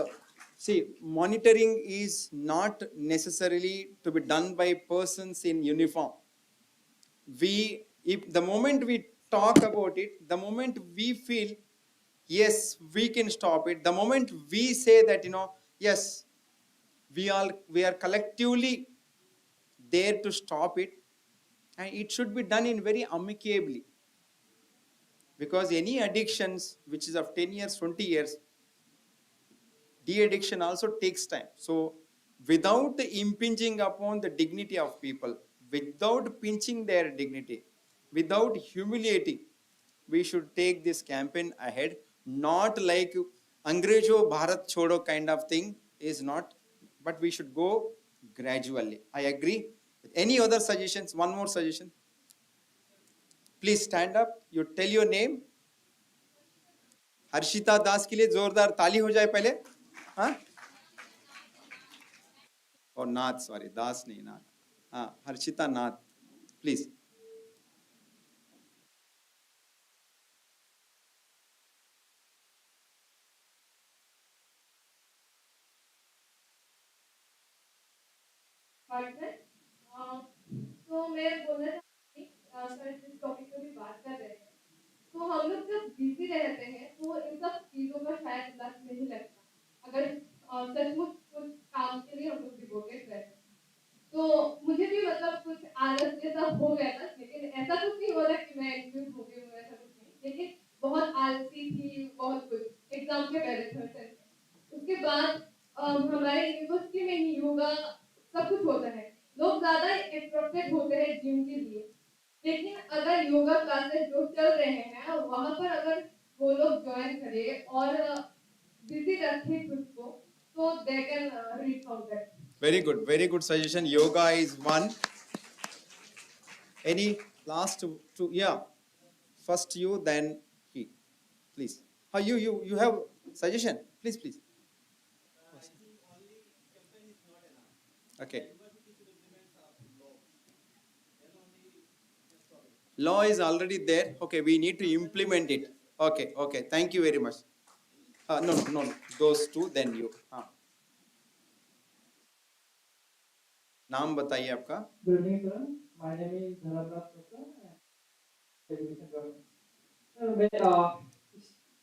see, monitoring is not necessarily to be done by persons in uniform. If the moment we talk about it, the moment we feel, yes, we can stop it, the moment we say that, yes, we are collectively there to stop it, and it should be done in very amicably. Because any addictions which is of 10 years, 20 years, de-addiction also takes time. So without impinging upon the dignity of people, without pinching their dignity, without humiliating, we should take this campaign ahead. Not like Angrejo Bharat Chodo kind of thing is not, but we should go gradually. I agree. Any other suggestions? One more suggestion. Please stand up. You tell your name. Harshita Das के लिए जोरदार ताली हो जाए पहले. हाँ, और नाथ, sorry, दास नहीं, नाथ. हाँ, हर्षिता नाथ, प्लीज. तो मैं बोलना चाहती सर जिस टॉपिक पे भी बात कर रहे हैं तो हम लोग जब बिजी रहते हैं तो इन सब चीज़ों का शायद लत नहीं लगता अगर सचमुच कुछ काम के लिए हम लोग डिवोटेड रहते हैं तो मुझे भी मतलब कुछ आलस जैसा हो गया था लेकिन ऐसा कुछ नहीं हो रहा कि मैं इन्फ्लुएंस हो गई हूँ ऐसा कुछ नहीं लेकिन बहुत आलसी थी बहुत कुछ एग्जाम के पहले थर्ड सेम उसके बाद हमारे यूनिवर्सिटी में ही योगा सब कुछ होता है लोग ज्यादा इंटरेस्टेड होते हैं जिम के लिए लेकिन अगर योगा क्लासेस जो चल रहे हैं वहां पर अगर वो लोग ज्वाइन करें और बिजी रखें खुद को तो they can reach out that Very good suggestion. Yoga is one. Any last two? Yeah, first you, then he. Please. You have suggestion? Please. Okay. Law is already there. Okay, we need to implement it. Okay. Thank you very much. No. Those two, then you. नाम बताइए आपका. Good evening, sir. My name is Dhanaraj Chopra, education government. Sir मैं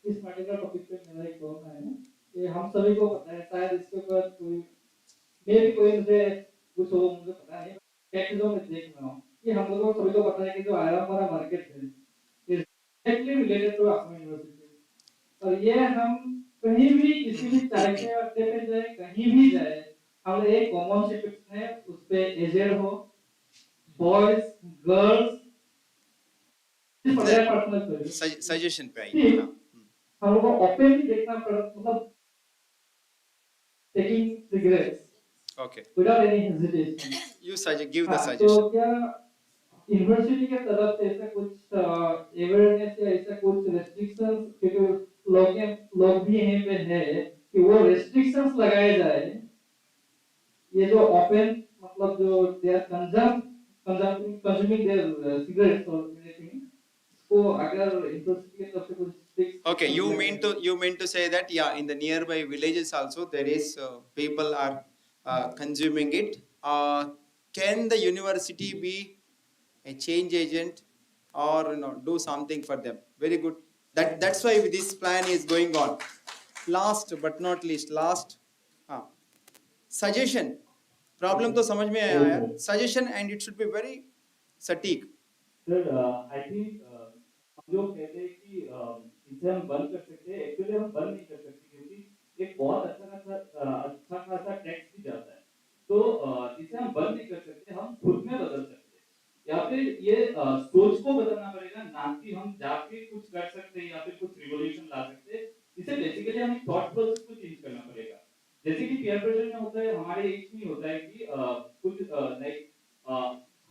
इस particular topic पे मेरा एक बोलना है कि हम सभी को पता है शायद इसके ऊपर कोई मे भी कोई मुझे कुछ हो मुझे पता नहीं क्या चीज़ों में देख रहा हूँ कि हम लोगों को सभी को पता है कि जो आयरन वाला मार्केट है इज डायरेक्टली रिलेटेड टू अपनी यूनिवर्सिटी और ये हम कहीं भी किसी भी चाय के अड्डे पे जाए कहीं भी जाए हम एक कॉमन सी फिक्स है उस पे एजेड हो बॉयज गर्ल्स सजेशन पे आइए. हम लोग को ओपनली देखना पड़ा मतलब taking cigarettes. Okay. Without any hesitation. You give the तो suggestion. क्या यूनिवर्सिटी के तरफ से ऐसा कुछ अवेयरनेस या ऐसा कुछ रेस्ट्रिक्शंस क्योंकि लोग भी यहीं पे है कि वो रेस्ट्रिक्शंस लगाए जाए ये जो ओपन मतलब जो they are consuming their cigarettes और एनीथिंग इसको अगर यूनिवर्सिटी की तरफ से कुछ Okay, you mean to say that yeah, in the nearby villages also there is people are consuming it. Can the university be a change agent or do something for them? Very good. That's why this plan is going on. Last but not least, suggestion. Problem तो समझ में आया यार. Suggestion and it should be very सटीक. Sir, I think जो कहते हैं कि इसे हम बंद कर सकते हैं, एक्चुअली हम बंद नहीं कर सकते क्योंकि एक बहुत अच्छा खासा टैक्स भी जाता है। तो इसे हम बंद नहीं कर सकते, हम खुद में बदल सकते हैं या फिर ये सोच को बदलना पड़ेगा, ना कि हम जाके कुछ कर सकते हैं या फिर कुछ रिवॉल्यूशन ला सकते हैं। इसे बेसिकली हमें थॉट प्रोसेस को चेंज करना पड़ेगा। जैसे कि पीयर प्रेशर में होता है, हमारे एज में होता है कि कुछ लाइक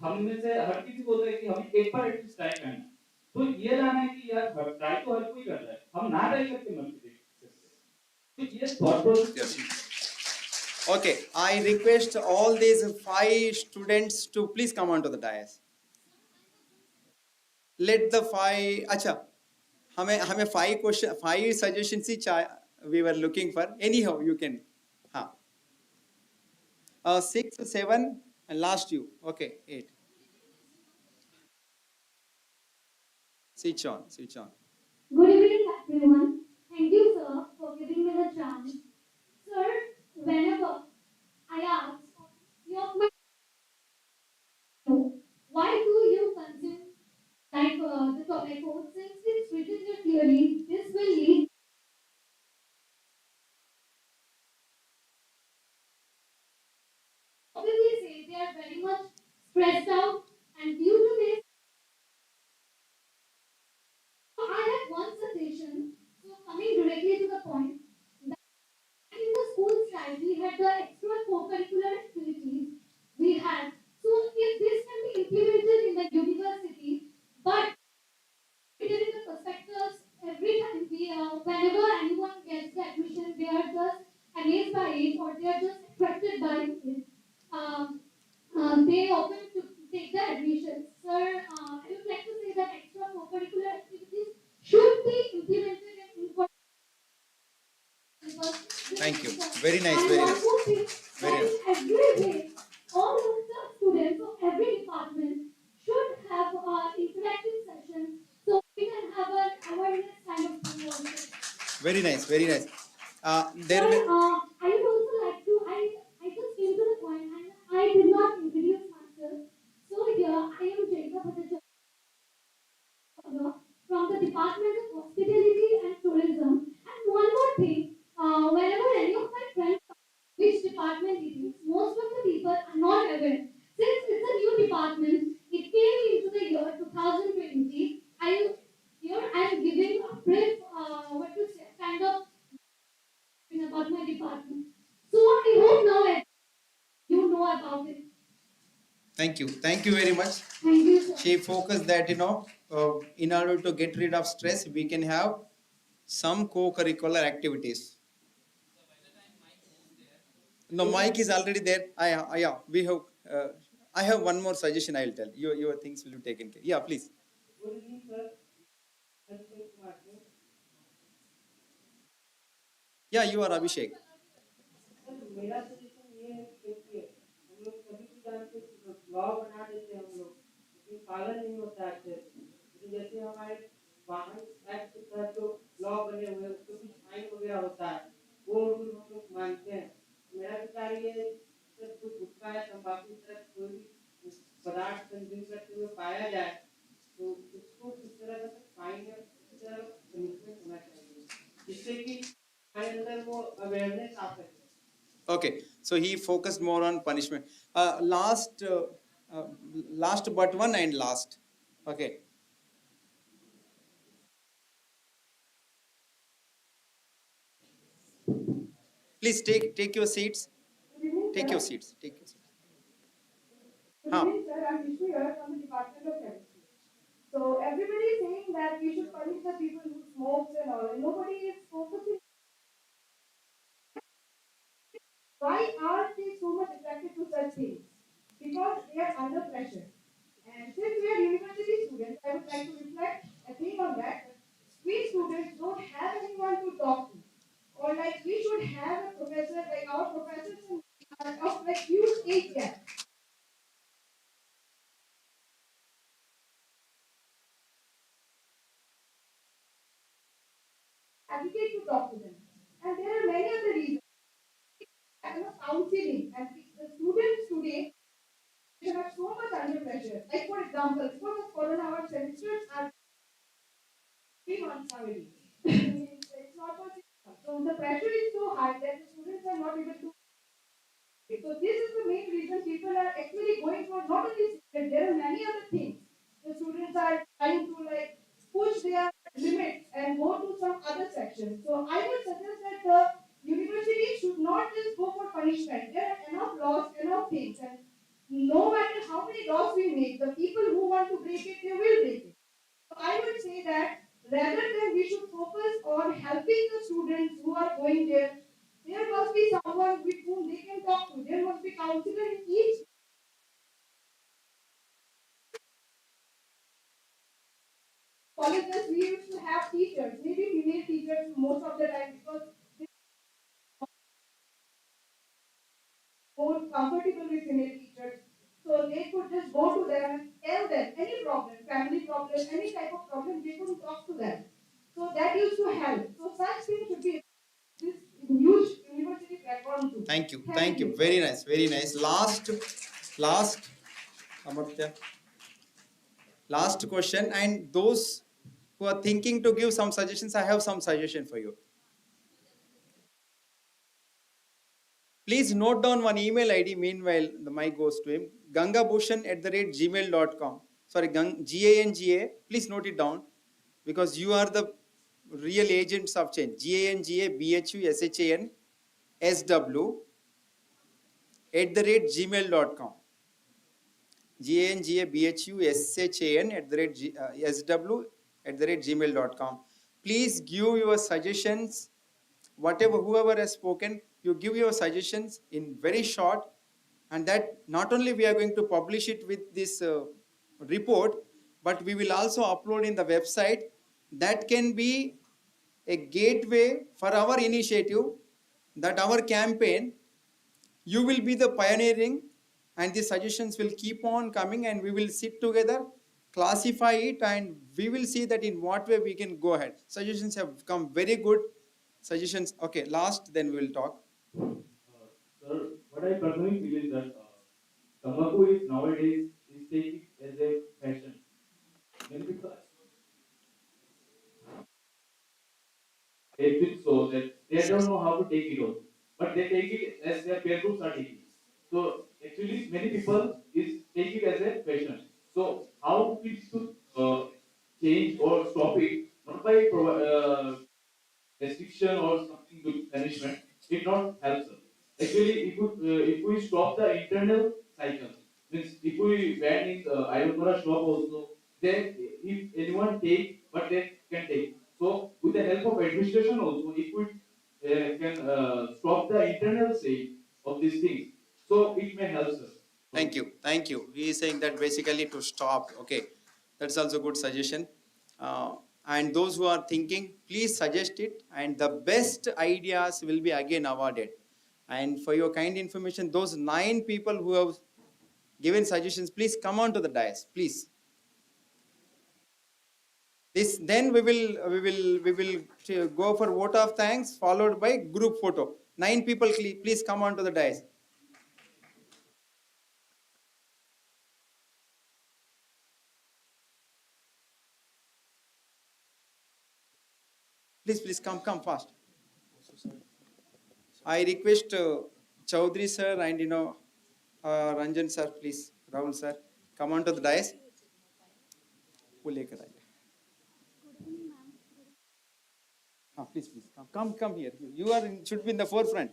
हम में से हर किसी को होता है कि हमें एक बार एटलीस्ट ट्राई करना है। तो ये लाना है कि यार ट्राई तो हर कोई कर रहा है, हम ना ट्राई करके मत देख सकते। तो ये thought process. Okay, I request all these 5 students to please come onto the dais. Let the 5, अच्छा, हमें हमें 5 question 5 suggestions he we were looking for. Anyhow, you can, हाँ, 6, 7, and last you. Okay, 8. Switch on, switch on. Good evening, everyone. Thank you, sir, for giving me the chance. Sir, whenever I ask you of my why do you consume the tobacco? Since it's written here clearly, this will lead obviously say they are very much stressed out and due to this, I have one suggestion. So coming directly to the point, in the school side, we had the extra co-curricular activities we had. So if this can be implemented in the university, but it is in the prospectus every time whenever anyone gets the admission, they are just amazed by it or they are just attracted by it. Um, they often to take the admissions. Sir, I would like to say that extra co-curricular activities should be implemented in Thank you. Very nice, very nice. Very nice. every day, all of the students of every department should have interactive sessions so we can have an awareness kind of thing also. Very nice, very nice. There Sir, will. I would also like to, I just came to the point and I did not introduce myself. So here I am Jacob from the Department of Hospitality and Tourism. And one more thing, whenever any of my friends ask which department it is, most of the people are not aware. Since it's a new department, it came into the year 2020. I'm giving a brief, what to say, kind of about my department. So I hope now you know about it. Thank you. Thank you very much. Thank you, sir. She focused that, in order to get rid of stress, we can have some co-curricular activities. No, mic is already there. Yeah, we have. I have one more suggestion. I'll tell you. Your things will be taken care. Yeah, please. Good evening, sir. Abhishek Kumar sir. Yeah, you are Abhishek. Sir मेरा suggestion ये है कि देखिए हम लोग कभी भी जानते लॉ बना देते हैं हम लोग लेकिन पालन नहीं होता है अच्छे से लेकिन जैसे हमारे वाहन एक्ट के तहत जो लॉ बने हुए हैं उसमें कुछ फाइन वगैरह होता है वो रूल हम लोग मानते हैं मेरा विचार ये है सर जो गुटखा है तंबाकू की तरह कोई भी पदार्थ कंज्यूम करते हुए पाया जाए तो उसको इस तरह का फाइन या इस तरह पनिशमेंट होना चाहिए जिससे कि हमारे अंदर वो अवेयरनेस आ सके. Okay, so he focused more on punishment. Last but one and last. Okay. Please take your seats. Take your seats. Take your seats. Good evening, sir. I'm Vishnu here from the Department of Chemistry. So everybody is saying that we should punish the people who smokes and all, and nobody is focusing. Why are they so much attracted to such things? Because they are under pressure. And since we are university students, I would like to reflect a thing on that. We students don't have anyone to talk to. Or like we should have a professor, like our professors are of like huge age gap. Advocate to talk to them. And there are many other reasons. Counseling and the students today they are so much under pressure. Like for example, before the corona, our semesters are months nowadays. It's not for 6 months. So the pressure is so high that the students are not able to. So this is the main reason people are actually going for not only secret, there are many other things. The students are trying to like push their limits and go to some other section. So I would suggest that the university should not just go for punishment. There are enough laws, enough things, and no matter how many laws we make, the people who want to break it, they will break it. So I would say that rather than we should focus on helping the students who are going there, there must be someone with whom they can talk to. There must be counselor in each colleges. We used to have teachers, maybe female teachers most of the time because they are more comfortable with female teachers. So they could just go to them and tell them any problem, family problem, any type of problem, they could talk to them. So that used to help. So such things should be this huge university platform too. Thank you. Thank you. Very nice. Very nice. Last, Amartya. Last question. And those who are thinking to give some suggestions, I have some suggestion for you. Please note down one email ID. Meanwhile, the mic goes to him. gangabhushan@gmail.com. Sorry, Ganga. Please note it down because you are the real agents of change. GANGABHUSHANSW@gmail.com. GANGABHUSHAN@SW@gmail.com. Please give your suggestions. Whatever, whoever has spoken, you give your suggestions in very short, and that not only we are going to publish it with this report, but we will also upload in the website. That can be a gateway for our initiative, that our campaign. You will be the pioneering, and the suggestions will keep on coming, and we will sit together, classify it, and we will see that in what way we can go ahead. Suggestions have come very good suggestions. Okay, last, then we will talk. Sir, what I personally feel is that tobacco is nowadays is taking as a fashion. Many people take it so that they don't know how to take it also, but they take it as their peer groups are taking. So actually, many people is take it as a fashion. So how we should change or stop it? Not by restriction or something with punishment, it not helps us. Actually, if we stop the internal cycle, means if we ban in the Ayurveda shop also, then if anyone take, but they can take. So with the help of administration also, if we can stop the internal state of these things, so it may help us. Thank you. Thank you. He is saying that basically to stop. Okay, that's also good suggestion. And those who are thinking, please suggest it, and the best ideas will be again awarded. And for your kind information, those 9 people who have given suggestions, please come on to the dais, please. This, then we will go for vote of thanks followed by group photo. 9 people, please come on to the dais. Please come fast. I request Chaudhary sir and Ranjan sir, please, Rahul sir, come on to the dais. वो लेकर आइए. Please come here. You are should be in the forefront.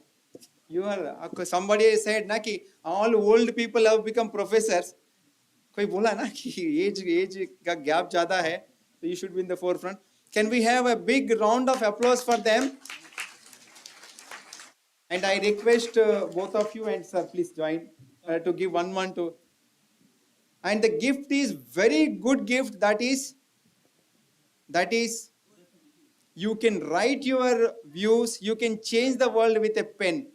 You are somebody said na कि all old people have become professors. कोई बोला ना कि age का gap ज़्यादा है, so you should be in the forefront. Can we have a big round of applause for them? And I request both of you and sir, please join to give one to. And the gift is very good gift. That is, you can write your views. You can change the world with a pen.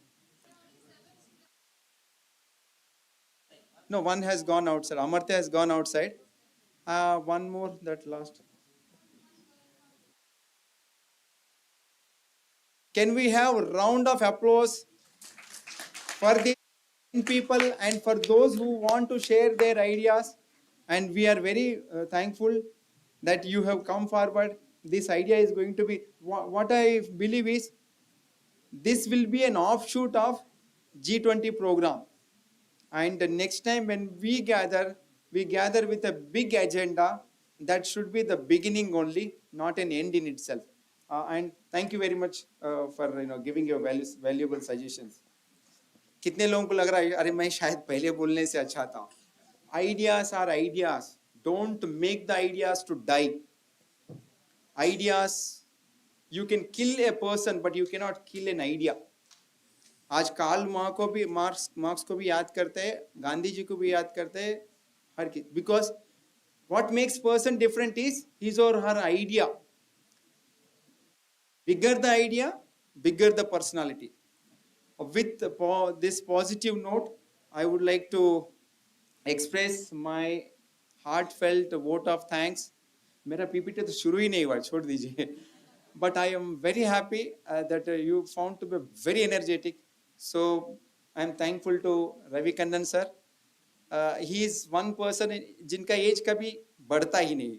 No, one has gone outside. Amartya has gone outside. One more, that last. Can we have a round of applause for the people and for those who want to share their ideas? And we are very thankful that you have come forward. this idea is going to be, what I believe is, this will be an offshoot of G20 program. And the next time when we gather with a big agenda that should be the beginning only, not an end in itself. And thank you very much for giving your valuable suggestions. कितने लोगों को लग रहा है अरे मैं शायद पहले बोलने से अच्छा था? Ideas are ideas. Don't make the ideas to die. Ideas, you can kill a person, but you cannot kill an idea. आज कार्ल मार्क्स को भी याद करते हैं, गांधी जी को भी याद करते हैं, हर किसी, because what makes person different is his or her idea. Bigger the idea, bigger the personality. With this positive note, I would like to express my heartfelt vote of thanks. मेरा पीपीटी तो शुरू ही नहीं हुआ, छोड़ दीजिए. But I am very happy that you found to be very energetic. So I am thankful to Ravi Kannan sir. He is one person जिनका age कभी बढ़ता ही नहीं.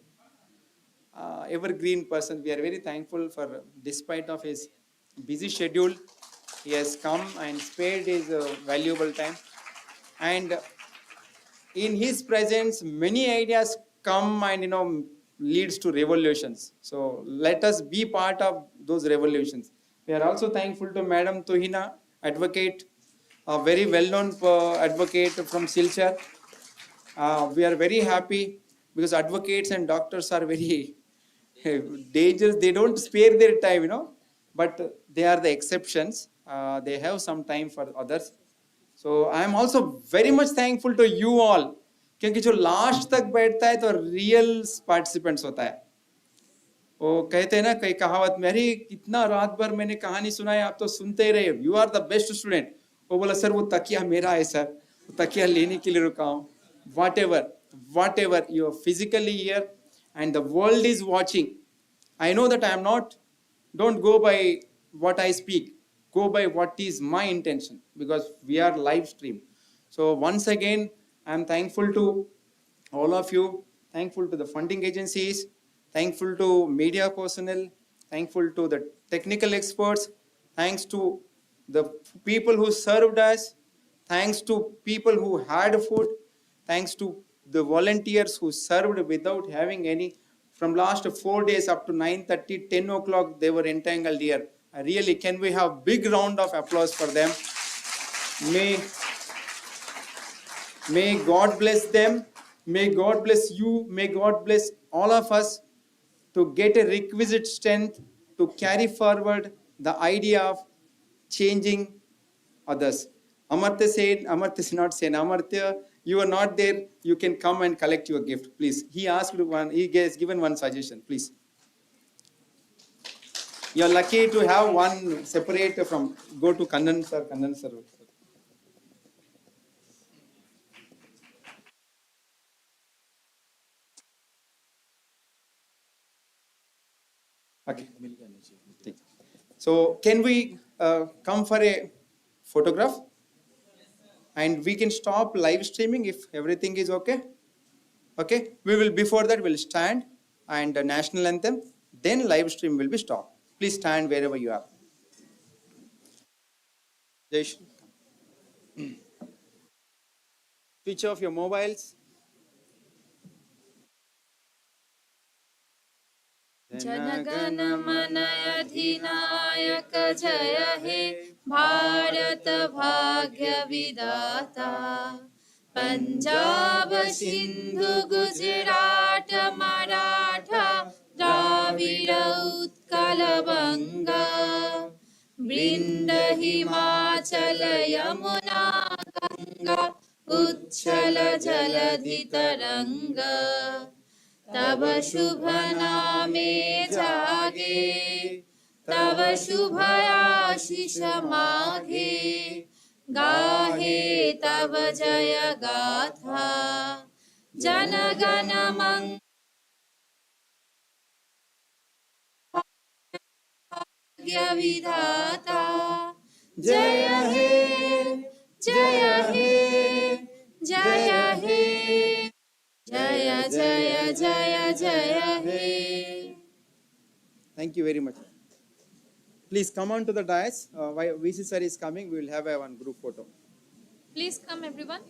Evergreen person. We are very thankful for, despite of his busy schedule, he has come and spared his valuable time. And in his presence, many ideas come and leads to revolutions. So let us be part of those revolutions. We are also thankful to Madam Tuhina, advocate, a very well-known advocate from Silchar. We are very happy because advocates and doctors are very dangerous. They don't spare their time, but they are the exceptions. They have some time for others. So I am also very much thankful to you all, क्योंकि जो last तक बैठता है तो real participants होता है. वो कहते हैं ना कई कहावत में, अरे कितना रात भर मैंने कहानी सुनाई, आप तो सुनते ही रहे, you are the best student. वो बोला सर वो तकिया मेरा है सर, वो तकिया लेने के लिए रुका हूँ. Whatever you are physically here and the world is watching, I know that I am not, don't go by what I speak, go by what is my intention, because we are live stream. So once again, I am thankful to all of you, thankful to the funding agencies, thankful to media personnel, thankful to the technical experts, thanks to the people who served us, thanks to people who had food, thanks to the volunteers who served without having any, from last 4 days up to 9:30, 10 o'clock, they were entangled here. Really, can we have big round of applause for them? May God bless them. May God bless you. May God bless all of us to get a requisite strength to carry forward the idea of changing others. Amartya is not saying, Amartya, you are not there, you can come and collect your gift, please. He has given one suggestion, please. You are lucky to have one separate from, go to Kannan sir. Okay. So can we come for a photograph? And we can stop live streaming if everything is okay. Okay, we will, before that we'll stand and the national anthem, then live stream will be stopped. Please stand wherever you are. Switch off your mobiles. जनगण मन अधिनायक जय हे भारत भाग्य विधाता. पंजाब सिंधु गुजरात मराठा द्राविड़ उत्कल बंगा. वृंद हिमाचल यमुना गंगा उच्छल जलधि तरंगा. तब शुभ नामे जागे तब शुभ आशीष माघे. गाहे तब जय गाथा जनगण मंगल विधाता. जय हे जय हे जय हे जय जय जय जय हे. Thank you very much. Please come on to the dais. While VC sir is coming, we will have a one group photo. Please come, everyone.